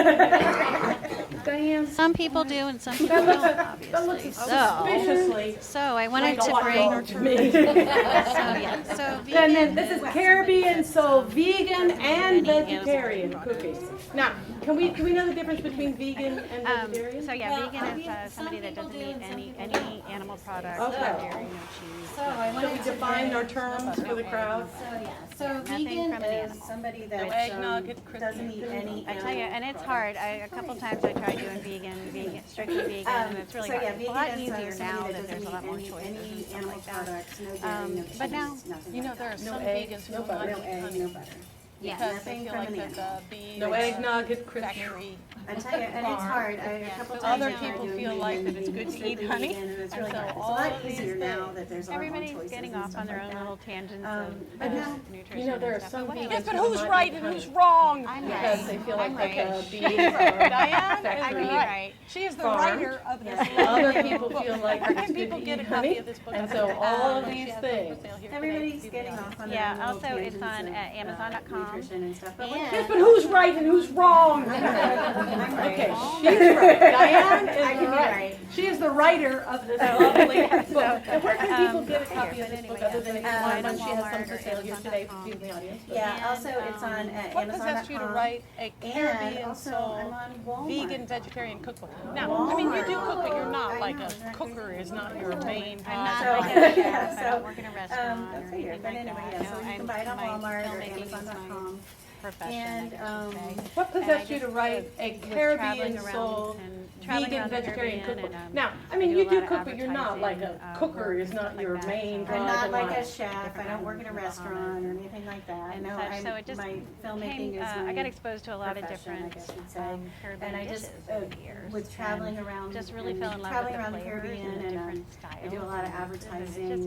Speaker 2: Diane,
Speaker 7: Some people do and some people don't,
Speaker 2: that looks
Speaker 7: obviously.
Speaker 2: suspiciously
Speaker 7: So I wanted
Speaker 2: like a
Speaker 7: to
Speaker 2: hot
Speaker 7: bring,
Speaker 2: dog to me.
Speaker 7: so
Speaker 2: And
Speaker 7: vegan,
Speaker 2: then this is Caribbean, so vegan and vegetarian cookies. Now, do we know the difference between vegan and vegetarian?
Speaker 7: so yeah, vegan is somebody that doesn't eat any animal products, no
Speaker 2: Okay.
Speaker 7: dairy, no cheese.
Speaker 8: So I
Speaker 2: So we
Speaker 8: wanted to
Speaker 2: define our terms for the crowd.
Speaker 8: So
Speaker 7: Nothing
Speaker 8: vegan
Speaker 7: from an
Speaker 8: is
Speaker 7: animal.
Speaker 8: somebody that doesn't eat any
Speaker 7: I tell you, and it's hard. A couple times I tried doing vegan, strictly vegan, and it's really
Speaker 8: so
Speaker 7: hard.
Speaker 8: yeah,
Speaker 7: It's a lot
Speaker 8: vegan is
Speaker 7: easier now
Speaker 8: somebody
Speaker 7: that
Speaker 8: that
Speaker 7: there's a lot
Speaker 8: doesn't
Speaker 7: more
Speaker 8: eat
Speaker 7: choices and
Speaker 8: any
Speaker 7: stuff
Speaker 8: animal
Speaker 7: like that.
Speaker 8: products, no dairy, no cheese,
Speaker 7: but now,
Speaker 8: nothing
Speaker 3: You know,
Speaker 8: like
Speaker 3: there are
Speaker 8: that.
Speaker 3: some
Speaker 2: egg,
Speaker 3: vegans
Speaker 2: no
Speaker 3: who
Speaker 2: butter.
Speaker 8: No
Speaker 3: like
Speaker 8: egg,
Speaker 3: honey
Speaker 8: no butter. Yeah,
Speaker 3: because they
Speaker 8: nothing
Speaker 3: feel
Speaker 8: from
Speaker 3: like
Speaker 8: an
Speaker 3: that
Speaker 8: animal.
Speaker 3: the bee
Speaker 2: No eggnog at Christmas.
Speaker 3: factory.
Speaker 8: I tell you, and it's hard. A couple times
Speaker 3: Other
Speaker 8: I tried
Speaker 3: people
Speaker 8: doing
Speaker 3: feel
Speaker 8: vegan,
Speaker 3: like that it's
Speaker 8: vegan,
Speaker 3: good to
Speaker 8: strictly
Speaker 3: eat honey.
Speaker 8: vegan, and it's really
Speaker 3: And so
Speaker 8: hard. It's a
Speaker 3: all
Speaker 8: lot
Speaker 3: of these
Speaker 8: easier now
Speaker 3: things.
Speaker 8: that there's a lot more
Speaker 7: Everybody's
Speaker 8: choices
Speaker 7: getting
Speaker 8: and
Speaker 7: off
Speaker 8: stuff
Speaker 7: on their
Speaker 8: like
Speaker 7: own
Speaker 8: that.
Speaker 7: little tangents
Speaker 8: But
Speaker 7: of
Speaker 8: now,
Speaker 7: nutrition.
Speaker 2: You know, there are
Speaker 7: and stuff,
Speaker 2: some
Speaker 7: but
Speaker 2: vegans.
Speaker 7: whatever.
Speaker 3: Yes, but who's right and who's wrong?
Speaker 7: I'm
Speaker 2: Because
Speaker 7: right.
Speaker 2: they feel like
Speaker 7: I'm
Speaker 2: the
Speaker 7: right.
Speaker 2: bees are
Speaker 3: Diane is
Speaker 2: factory.
Speaker 3: right. She is the
Speaker 2: Farm.
Speaker 3: writer of this.
Speaker 2: Other people feel like
Speaker 3: Where
Speaker 2: it's
Speaker 3: can
Speaker 2: good
Speaker 3: people
Speaker 2: to
Speaker 3: get a
Speaker 2: eat
Speaker 3: copy
Speaker 2: honey.
Speaker 3: of this book?
Speaker 2: And so all of
Speaker 3: She
Speaker 2: these
Speaker 3: has it for
Speaker 2: things.
Speaker 3: sale here today.
Speaker 8: everybody's getting off on their
Speaker 7: Yeah,
Speaker 8: own little
Speaker 7: also it's
Speaker 8: tangents
Speaker 7: on
Speaker 8: of,
Speaker 7: Amazon.com.
Speaker 8: nutrition and stuff. But
Speaker 2: Yes, but who's right and who's wrong? Okay, she's right. Diane
Speaker 8: I can
Speaker 2: is
Speaker 8: be
Speaker 2: right.
Speaker 8: right.
Speaker 2: She is the writer of this lovely book. And where can people get a copy of this book other than if you want one? She has some for sale here today for people in the audience. but-
Speaker 8: Yeah, also it's on
Speaker 3: What possessed you to
Speaker 8: Amazon.com.
Speaker 3: write a
Speaker 8: And
Speaker 3: Caribbean
Speaker 8: also
Speaker 3: soul
Speaker 8: I'm on Walmart.
Speaker 3: vegan vegetarian cookbook? Now, I mean, you do cook, but you're not
Speaker 8: I
Speaker 3: like
Speaker 8: know,
Speaker 3: a cooker is not your main
Speaker 7: I'm not
Speaker 8: So-
Speaker 7: like a chef. I
Speaker 8: so,
Speaker 7: don't work in a restaurant
Speaker 8: Go
Speaker 7: or
Speaker 8: figure.
Speaker 7: anything
Speaker 8: But
Speaker 7: like
Speaker 8: anyway,
Speaker 7: that.
Speaker 8: yeah, so
Speaker 7: No,
Speaker 8: you can buy it on
Speaker 7: my
Speaker 8: Walmart or
Speaker 7: filmmaking is my
Speaker 8: Amazon.com.
Speaker 7: profession,
Speaker 8: And,
Speaker 7: I guess you'd say.
Speaker 2: What possessed you to
Speaker 7: just
Speaker 2: write a
Speaker 7: was
Speaker 2: Caribbean
Speaker 7: traveling around
Speaker 2: soul
Speaker 7: and traveling
Speaker 2: vegan
Speaker 7: around the
Speaker 2: vegetarian
Speaker 7: Caribbean
Speaker 2: cookbook?
Speaker 7: and,
Speaker 2: Now, I
Speaker 7: I
Speaker 2: mean,
Speaker 7: do
Speaker 2: you
Speaker 7: a
Speaker 2: do
Speaker 7: lot of
Speaker 2: cook, but you're not like a
Speaker 7: advertising,
Speaker 2: cooker
Speaker 7: work
Speaker 2: is
Speaker 7: and
Speaker 2: not
Speaker 7: stuff
Speaker 2: your
Speaker 7: like that,
Speaker 2: main
Speaker 7: so-
Speaker 8: I'm
Speaker 2: drive
Speaker 8: not
Speaker 2: in
Speaker 8: like a
Speaker 2: life.
Speaker 8: chef. I don't work in a restaurant or anything like that.
Speaker 7: And
Speaker 8: No,
Speaker 7: such, so it just
Speaker 8: my filmmaking
Speaker 7: came,
Speaker 8: is
Speaker 7: I
Speaker 8: my
Speaker 7: got exposed to a lot of
Speaker 8: profession, I
Speaker 7: different
Speaker 8: guess you'd say.
Speaker 7: Caribbean
Speaker 8: And I just,
Speaker 7: dishes over the years.
Speaker 8: with traveling
Speaker 7: and
Speaker 8: around,
Speaker 7: just really
Speaker 8: and
Speaker 7: fell in love
Speaker 8: traveling
Speaker 7: with
Speaker 8: around
Speaker 7: the
Speaker 8: the
Speaker 7: flavors
Speaker 8: Caribbean
Speaker 7: and the
Speaker 8: and
Speaker 7: different styles.
Speaker 8: I do a lot of
Speaker 7: and
Speaker 8: advertising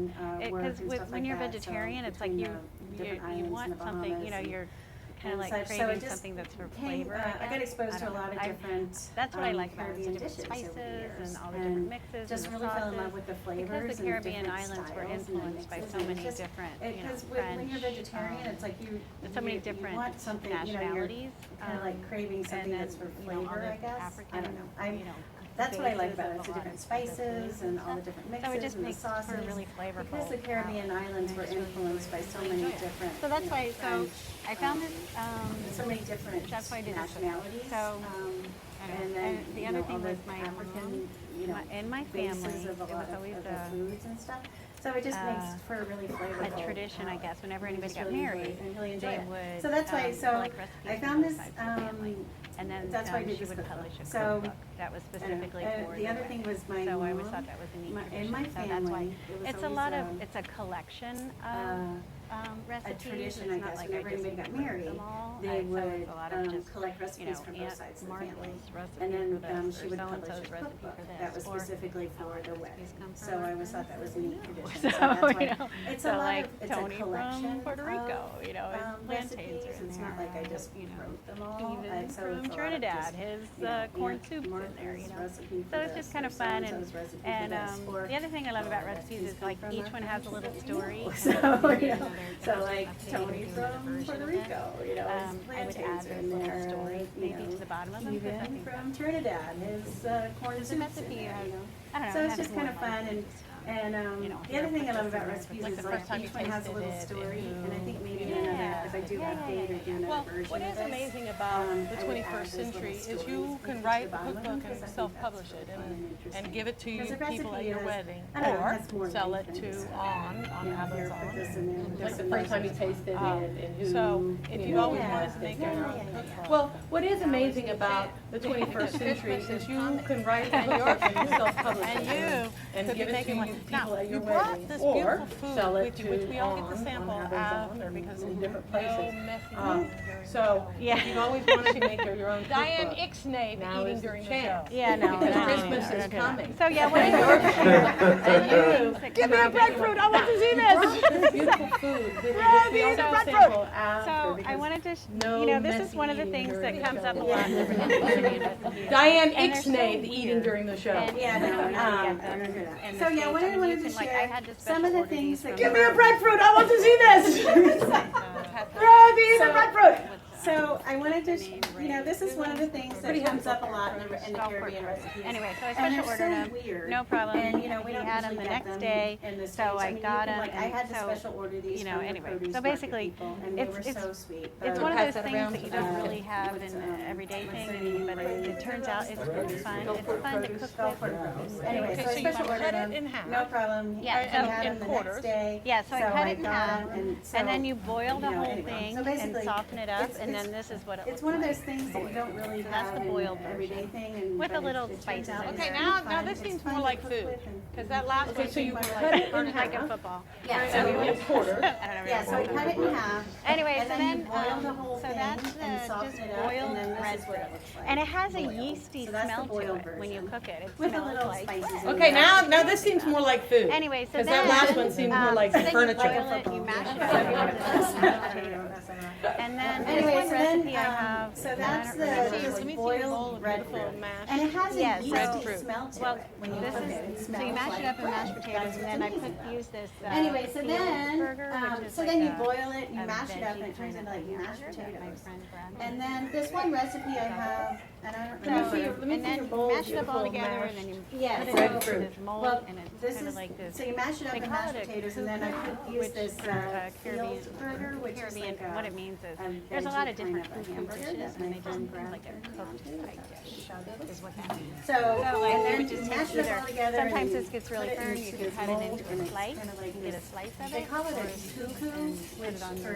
Speaker 8: work
Speaker 7: because
Speaker 8: and stuff
Speaker 7: when
Speaker 8: like
Speaker 7: you're
Speaker 8: that.
Speaker 7: vegetarian,
Speaker 8: So
Speaker 7: it's like
Speaker 8: between
Speaker 7: you
Speaker 8: the different
Speaker 7: you
Speaker 8: islands
Speaker 7: want
Speaker 8: and the
Speaker 7: something, you know,
Speaker 8: Bahamas
Speaker 7: you're kind of
Speaker 8: and
Speaker 7: like
Speaker 8: such. So it
Speaker 7: craving
Speaker 8: just
Speaker 7: something that's for
Speaker 8: came,
Speaker 7: flavor.
Speaker 8: I got exposed to a
Speaker 7: don't
Speaker 8: lot of
Speaker 7: know.
Speaker 8: different
Speaker 7: That's what I like about it, is the
Speaker 8: Caribbean
Speaker 7: different
Speaker 8: dishes over the
Speaker 7: spices
Speaker 8: years.
Speaker 7: and all the different mixes
Speaker 8: just
Speaker 7: and the
Speaker 8: really fell in
Speaker 7: sauces.
Speaker 8: love with the flavors
Speaker 7: Because the
Speaker 8: and the
Speaker 7: Caribbean
Speaker 8: different
Speaker 7: islands were
Speaker 8: styles and the
Speaker 7: influenced by
Speaker 8: mixes,
Speaker 7: so
Speaker 8: and
Speaker 7: many
Speaker 8: it's just-
Speaker 7: different,
Speaker 8: Because
Speaker 7: French,
Speaker 8: when you're vegetarian, it's like you
Speaker 7: so many
Speaker 8: you
Speaker 7: different
Speaker 8: want something, you know, you're
Speaker 7: nationalities.
Speaker 8: kind of like craving something
Speaker 7: then,
Speaker 8: that's for
Speaker 7: you know, all
Speaker 8: flavor,
Speaker 7: the
Speaker 8: I guess.
Speaker 7: African,
Speaker 8: I don't know.
Speaker 7: you know,
Speaker 8: That's what I like
Speaker 7: bases
Speaker 8: about it.
Speaker 7: of
Speaker 8: It's the
Speaker 7: a lot
Speaker 8: different
Speaker 7: of different
Speaker 8: spices
Speaker 7: foods
Speaker 8: and all the
Speaker 7: stuff.
Speaker 8: different
Speaker 7: So it
Speaker 8: mixes
Speaker 7: just
Speaker 8: and the
Speaker 7: makes for
Speaker 8: sauces.
Speaker 7: really flavorful.
Speaker 8: Because the Caribbean islands were influenced by so many different.
Speaker 7: So that's
Speaker 8: you know,
Speaker 7: why. So
Speaker 8: French,
Speaker 7: I found this.
Speaker 8: so many different
Speaker 7: That's why I did this.
Speaker 8: nationalities.
Speaker 7: So,
Speaker 8: and then
Speaker 7: and the
Speaker 8: you
Speaker 7: other
Speaker 8: know,
Speaker 7: thing
Speaker 8: all the
Speaker 7: was my
Speaker 8: African,
Speaker 7: mom,
Speaker 8: you know,
Speaker 7: in my
Speaker 8: bases
Speaker 7: family,
Speaker 8: of a
Speaker 7: it
Speaker 8: lot
Speaker 7: was always
Speaker 8: of the foods and stuff. So it just makes for a really flavorful.
Speaker 7: a tradition, I guess. Whenever anybody
Speaker 8: just
Speaker 7: got
Speaker 8: really
Speaker 7: married,
Speaker 8: really enjoy
Speaker 7: they
Speaker 8: it.
Speaker 7: would.
Speaker 8: So that's why. So
Speaker 7: collect recipes
Speaker 8: I
Speaker 7: from
Speaker 8: found
Speaker 7: both
Speaker 8: this.
Speaker 7: sides of the family. And then
Speaker 8: That's why I did
Speaker 7: she
Speaker 8: this
Speaker 7: would
Speaker 8: cookbook.
Speaker 7: publish a
Speaker 8: So,
Speaker 7: cookbook that was specifically for
Speaker 8: the other thing was my
Speaker 7: So I always
Speaker 8: mom,
Speaker 7: thought that was a neat tradition.
Speaker 8: in my
Speaker 7: So that's why
Speaker 8: family, it was
Speaker 7: it's a
Speaker 8: always
Speaker 7: lot of it's a collection of
Speaker 8: a
Speaker 7: recipes.
Speaker 8: tradition,
Speaker 7: It's
Speaker 8: I
Speaker 7: not
Speaker 8: guess.
Speaker 7: like
Speaker 8: Whenever
Speaker 7: I just
Speaker 8: anybody got
Speaker 7: cooked
Speaker 8: married,
Speaker 7: them all.
Speaker 8: they
Speaker 7: So
Speaker 8: would
Speaker 7: it's a lot of just,
Speaker 8: collect
Speaker 7: you
Speaker 8: recipes
Speaker 7: know,
Speaker 8: from both
Speaker 7: Aunt
Speaker 8: sides of the
Speaker 7: Martha's
Speaker 8: family.
Speaker 7: recipe
Speaker 8: And then
Speaker 7: for this,
Speaker 8: she
Speaker 7: or
Speaker 8: would publish
Speaker 7: so-and-so's
Speaker 8: a
Speaker 7: recipe
Speaker 8: cookbook
Speaker 7: for this,
Speaker 8: that was
Speaker 7: or
Speaker 8: specifically for the wedding.
Speaker 7: recipes come from
Speaker 8: So I always thought that was a neat tradition.
Speaker 7: So,
Speaker 8: So that's why
Speaker 7: you know,
Speaker 8: it's
Speaker 7: so
Speaker 8: a lot
Speaker 7: like
Speaker 8: of, it's a
Speaker 7: Tony
Speaker 8: collection
Speaker 7: from Puerto Rico,
Speaker 8: of,
Speaker 7: you know, his plantains
Speaker 8: recipes.
Speaker 7: are in
Speaker 8: It's
Speaker 7: there.
Speaker 8: not like I just
Speaker 7: you know,
Speaker 8: wrote them all.
Speaker 7: even
Speaker 8: So
Speaker 7: from from Trinidad. His corn soup's in there, you know. So it's just kind of fun. And the other thing I love about recipes is like each one has a little story.
Speaker 8: So, so like Tony from Puerto Rico, you know,
Speaker 7: I would add a little story maybe to the bottom of them.
Speaker 8: Even from Trinidad, his corn soup.
Speaker 7: Recipe, I don't know.
Speaker 8: So it's just kind of fun, and the other thing I love about recipes
Speaker 3: Like
Speaker 8: is
Speaker 3: the first time
Speaker 8: each
Speaker 3: you
Speaker 8: one has a
Speaker 3: tasted
Speaker 8: little
Speaker 3: it,
Speaker 8: story,
Speaker 3: and
Speaker 8: and I think maybe another, if I do update or do another
Speaker 3: Well,
Speaker 8: version
Speaker 3: what
Speaker 8: of
Speaker 3: is
Speaker 8: this,
Speaker 3: amazing about the
Speaker 8: I would add
Speaker 3: 21st
Speaker 8: those little
Speaker 3: century is
Speaker 8: stories
Speaker 3: you can
Speaker 8: into
Speaker 3: write
Speaker 8: the
Speaker 3: a
Speaker 8: bottom of them,
Speaker 3: cookbook
Speaker 8: because I
Speaker 3: and
Speaker 8: think
Speaker 3: self-publish
Speaker 8: that's
Speaker 3: it
Speaker 8: fun and interesting.
Speaker 3: and give it to
Speaker 8: Because the
Speaker 3: people at
Speaker 8: recipe
Speaker 3: your
Speaker 8: is-
Speaker 3: wedding,
Speaker 8: I don't know, it
Speaker 3: or
Speaker 8: has more
Speaker 3: sell
Speaker 8: than
Speaker 3: it to
Speaker 8: things.
Speaker 3: on
Speaker 8: Here, put this in
Speaker 3: Amazon.
Speaker 8: there.
Speaker 2: Like the first time you tasted it and who.
Speaker 3: So if you always
Speaker 8: Yeah.
Speaker 3: wanted to make your own
Speaker 8: Yeah.
Speaker 3: cookbook,
Speaker 2: Well, what is amazing about the 21st century is you can write a book and self-publish
Speaker 3: and
Speaker 2: it
Speaker 3: you
Speaker 2: and
Speaker 3: could
Speaker 2: give
Speaker 3: be
Speaker 2: it to
Speaker 3: making one.
Speaker 2: people
Speaker 3: Now,
Speaker 2: at
Speaker 3: you
Speaker 2: your
Speaker 3: brought
Speaker 2: wedding,
Speaker 3: this
Speaker 2: or
Speaker 3: beautiful food
Speaker 2: sell it
Speaker 3: with you, which we all get to
Speaker 2: on
Speaker 3: sample
Speaker 2: Amazon
Speaker 3: after because
Speaker 2: in
Speaker 3: it's
Speaker 2: different
Speaker 3: no
Speaker 2: places.
Speaker 3: messy.
Speaker 2: So if you've always wanted to make your own
Speaker 3: Diane
Speaker 2: cookbook,
Speaker 3: Ixnay
Speaker 2: now
Speaker 3: eating
Speaker 2: is the
Speaker 3: during the show.
Speaker 2: chance.
Speaker 7: Yeah, no.
Speaker 2: Because
Speaker 7: no,
Speaker 2: Christmas
Speaker 7: no,
Speaker 2: is
Speaker 7: no, no.
Speaker 2: coming.
Speaker 7: So yeah, what is
Speaker 3: Give me a breadfruit. I want to see
Speaker 2: This beautiful food that we
Speaker 3: Bread,
Speaker 2: also
Speaker 3: breadfruit.
Speaker 2: sample after
Speaker 7: So I
Speaker 2: because
Speaker 7: wanted to,
Speaker 2: no
Speaker 7: you know, this is
Speaker 2: messy
Speaker 7: one of the
Speaker 2: eating
Speaker 7: things
Speaker 2: during
Speaker 7: that
Speaker 2: the
Speaker 7: comes
Speaker 2: show.
Speaker 7: up a lot in different recipes.
Speaker 2: Diane
Speaker 7: And they're so
Speaker 2: Ixnay, the eating
Speaker 7: weird.
Speaker 2: during the show.
Speaker 7: And,
Speaker 8: Yeah, no,
Speaker 7: you know,
Speaker 8: I
Speaker 7: you get them.
Speaker 8: remember that.
Speaker 7: And
Speaker 8: So
Speaker 7: the
Speaker 8: yeah,
Speaker 7: steaks,
Speaker 8: what I
Speaker 7: mean,
Speaker 8: wanted
Speaker 7: you
Speaker 8: to
Speaker 7: can, like, I
Speaker 8: share,
Speaker 7: had to
Speaker 8: some of the
Speaker 7: special order
Speaker 8: things
Speaker 7: these
Speaker 8: that
Speaker 7: from
Speaker 2: Give me a breadfruit. I want to see this.
Speaker 8: So-
Speaker 2: breadfruit.
Speaker 8: So I wanted to, you know, this is one of the things that comes up a lot in the Caribbean recipes.
Speaker 7: Anyway, so I
Speaker 8: And
Speaker 7: special
Speaker 8: they're
Speaker 7: ordered
Speaker 8: so
Speaker 7: them.
Speaker 8: weird.
Speaker 7: No problem.
Speaker 8: And you know, we
Speaker 7: He
Speaker 8: don't
Speaker 7: had them
Speaker 8: usually
Speaker 7: the
Speaker 8: get
Speaker 7: next
Speaker 8: them
Speaker 7: day,
Speaker 8: in the
Speaker 7: so
Speaker 8: States.
Speaker 7: I
Speaker 8: mean, you
Speaker 7: got
Speaker 8: can,
Speaker 7: them.
Speaker 8: like, I had to
Speaker 7: so,
Speaker 8: special order these
Speaker 7: you know,
Speaker 8: from the
Speaker 7: anyway.
Speaker 8: produce
Speaker 7: So
Speaker 8: market
Speaker 7: basically,
Speaker 8: people, and they were
Speaker 7: it's
Speaker 8: so sweet.
Speaker 7: it's one of
Speaker 2: pass
Speaker 7: those
Speaker 2: that
Speaker 7: things
Speaker 2: around
Speaker 7: that you
Speaker 2: to
Speaker 7: don't
Speaker 2: the-
Speaker 7: really have in an everyday thing, but it turns out it's really fun. It's fun to cook with.
Speaker 8: Anyway,
Speaker 3: Okay,
Speaker 8: so I
Speaker 3: so you
Speaker 8: special
Speaker 3: cut
Speaker 8: ordered
Speaker 3: it
Speaker 8: them.
Speaker 3: in half.
Speaker 8: No problem.
Speaker 7: Yeah,
Speaker 8: I
Speaker 7: so
Speaker 8: had
Speaker 3: in
Speaker 8: them the
Speaker 3: quarters.
Speaker 8: next day.
Speaker 7: Yeah, so I cut it in
Speaker 8: got
Speaker 7: half,
Speaker 8: them,
Speaker 7: and then you boil the
Speaker 8: you know,
Speaker 7: whole
Speaker 8: anyway.
Speaker 7: thing
Speaker 8: So
Speaker 7: and
Speaker 8: basically,
Speaker 7: soften it up,
Speaker 8: it's-
Speaker 7: and
Speaker 8: it's-
Speaker 7: then this is what it
Speaker 8: It's
Speaker 7: looks
Speaker 8: one of
Speaker 7: like.
Speaker 8: those things that you don't really
Speaker 7: That's
Speaker 8: have
Speaker 7: the
Speaker 8: in
Speaker 7: boiled
Speaker 8: an everyday
Speaker 7: version.
Speaker 8: thing. And,
Speaker 7: With
Speaker 8: but
Speaker 7: a little
Speaker 8: it turns
Speaker 7: spices
Speaker 8: out
Speaker 7: in
Speaker 8: it's
Speaker 3: Okay,
Speaker 8: very
Speaker 3: now
Speaker 8: fun.
Speaker 3: this
Speaker 8: It's
Speaker 3: seems
Speaker 8: fun
Speaker 3: more
Speaker 8: to
Speaker 3: like
Speaker 8: cook
Speaker 3: food.
Speaker 8: with and-
Speaker 3: Because that last
Speaker 2: Okay,
Speaker 3: one
Speaker 2: so you
Speaker 3: seemed more
Speaker 2: cut
Speaker 3: like
Speaker 2: it in
Speaker 3: furniture.
Speaker 7: Like a
Speaker 2: half.
Speaker 7: football.
Speaker 8: Yeah,
Speaker 2: So
Speaker 8: so
Speaker 2: in quarters.
Speaker 8: yeah, so I cut it in half.
Speaker 7: Anyway,
Speaker 8: And
Speaker 7: so
Speaker 8: then you
Speaker 7: then,
Speaker 8: boil the whole
Speaker 7: so
Speaker 8: thing
Speaker 7: that's
Speaker 8: and soften
Speaker 7: just
Speaker 8: it up,
Speaker 7: boiled
Speaker 8: and then this
Speaker 7: red
Speaker 8: is what it
Speaker 7: fruit.
Speaker 8: looks like.
Speaker 7: And it has a
Speaker 8: Boiled.
Speaker 7: yeasty
Speaker 8: So that's the
Speaker 7: smell to
Speaker 8: boiled
Speaker 7: it when you
Speaker 8: version.
Speaker 7: cook it. It
Speaker 8: With a
Speaker 7: smells
Speaker 8: little
Speaker 7: like.
Speaker 8: spices in
Speaker 2: Okay,
Speaker 8: there.
Speaker 2: now this seems more like food.
Speaker 7: Anyway, so
Speaker 2: Because
Speaker 7: then
Speaker 2: that last one seemed more like
Speaker 7: so then
Speaker 2: furniture.
Speaker 7: You boil it, you mash it up, and then
Speaker 8: Anyway,
Speaker 7: this
Speaker 8: so
Speaker 7: one
Speaker 8: then,
Speaker 7: recipe I have.
Speaker 8: so
Speaker 7: and I
Speaker 8: that's
Speaker 7: don't
Speaker 8: the
Speaker 7: remember.
Speaker 3: Let me see a bowl
Speaker 8: boiled
Speaker 3: of
Speaker 8: red
Speaker 3: beautiful
Speaker 8: fruit.
Speaker 3: mashed
Speaker 8: And it has a
Speaker 7: Yes,
Speaker 8: yeasty
Speaker 7: so-
Speaker 8: smell to
Speaker 7: Well,
Speaker 8: it when you
Speaker 7: this
Speaker 8: cook it. It
Speaker 7: is, so
Speaker 8: smells
Speaker 7: you mash
Speaker 8: like
Speaker 7: it up in mashed
Speaker 8: bread.
Speaker 7: potatoes,
Speaker 8: That's
Speaker 7: and then I
Speaker 8: amazing.
Speaker 7: use this
Speaker 8: Anyway, so
Speaker 7: field
Speaker 8: then,
Speaker 7: burger, which is
Speaker 8: so
Speaker 7: like
Speaker 8: then you
Speaker 7: a-
Speaker 8: boil it, you
Speaker 7: a
Speaker 8: mash it up, and
Speaker 7: veggie
Speaker 8: it turns
Speaker 7: kind
Speaker 8: into
Speaker 7: of
Speaker 8: like mashed
Speaker 7: yogurt that my
Speaker 8: potatoes.
Speaker 7: friend brought me.
Speaker 8: And then this one recipe I have, and I don't
Speaker 2: Let me
Speaker 8: remember.
Speaker 2: see your- let me
Speaker 7: And
Speaker 2: see your
Speaker 7: then
Speaker 2: bowl of
Speaker 7: mash it up all
Speaker 2: beautiful
Speaker 7: together,
Speaker 2: mashed-
Speaker 7: and then you
Speaker 8: Yeah,
Speaker 7: put it
Speaker 8: so-
Speaker 7: into this mold,
Speaker 8: Well,
Speaker 7: and it's
Speaker 8: this
Speaker 7: kind
Speaker 8: is,
Speaker 7: of like this.
Speaker 8: so you mash it up
Speaker 7: They
Speaker 8: in
Speaker 7: call
Speaker 8: mashed
Speaker 7: it a
Speaker 8: potatoes, and then I
Speaker 7: cuckoo,
Speaker 8: use
Speaker 7: which
Speaker 8: this
Speaker 7: Caribbean,
Speaker 8: field burger, which is
Speaker 7: Caribbean,
Speaker 8: like
Speaker 7: what it means is,
Speaker 8: a
Speaker 7: there's a lot
Speaker 8: veggie
Speaker 7: of different
Speaker 8: kind of a
Speaker 7: cuckoo
Speaker 8: hamburger
Speaker 7: dishes,
Speaker 8: that
Speaker 7: and
Speaker 8: my
Speaker 7: they just
Speaker 8: friend
Speaker 7: do like a
Speaker 8: grabbed
Speaker 7: cooked side dish, is what that means.
Speaker 8: So,
Speaker 7: So like,
Speaker 8: and then
Speaker 7: you
Speaker 8: you
Speaker 7: just
Speaker 8: mash
Speaker 7: take
Speaker 8: it all
Speaker 7: either,
Speaker 8: together.
Speaker 7: sometimes
Speaker 8: and
Speaker 7: this gets really
Speaker 8: put it
Speaker 7: firm,
Speaker 8: into
Speaker 7: you can
Speaker 8: this
Speaker 7: cut it
Speaker 8: mold,
Speaker 7: into
Speaker 8: and
Speaker 7: a
Speaker 8: it's
Speaker 7: slice,
Speaker 8: kind of
Speaker 7: you
Speaker 8: like
Speaker 7: can get a
Speaker 8: this.
Speaker 7: slice of
Speaker 8: They
Speaker 7: it,
Speaker 8: call it
Speaker 7: or
Speaker 8: a
Speaker 7: you
Speaker 8: cuckoo,
Speaker 7: can put
Speaker 8: which
Speaker 7: it on
Speaker 8: for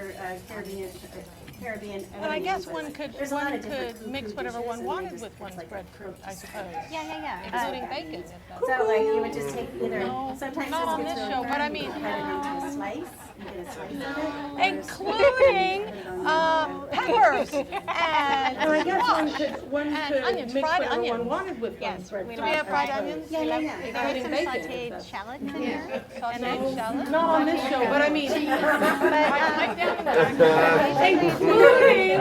Speaker 8: Caribbean.
Speaker 3: But I guess one could
Speaker 8: There's a lot of different
Speaker 3: could mix
Speaker 8: cuckoo
Speaker 3: whatever
Speaker 8: dishes,
Speaker 3: one
Speaker 8: and they
Speaker 3: wanted
Speaker 8: just
Speaker 3: with one's
Speaker 8: like a
Speaker 3: breadfruit, I suppose,
Speaker 7: yeah.
Speaker 3: including bacon. if that's-
Speaker 8: So like you would just take either,
Speaker 3: No,
Speaker 8: sometimes
Speaker 3: not on
Speaker 8: this gets
Speaker 3: this
Speaker 8: really
Speaker 3: show, but
Speaker 8: firm,
Speaker 3: I
Speaker 8: you
Speaker 3: mean-
Speaker 8: cut it into a slice, you get a slice of it.
Speaker 3: Including peppers and
Speaker 2: And I guess one
Speaker 3: And
Speaker 2: could
Speaker 3: onions,
Speaker 2: mix
Speaker 3: fried
Speaker 2: whatever
Speaker 3: onions.
Speaker 2: one wanted with
Speaker 7: Yes,
Speaker 2: one's breadfruit.
Speaker 3: Do we have fried
Speaker 2: I suppose.
Speaker 3: onions?
Speaker 8: Yeah.
Speaker 7: We got
Speaker 2: Including
Speaker 7: some
Speaker 2: bacon,
Speaker 7: sauteed
Speaker 2: that's-
Speaker 7: shallots in here.
Speaker 3: Sauteed shallots?
Speaker 2: Not on this show, but I mean,
Speaker 3: Right down in the
Speaker 2: including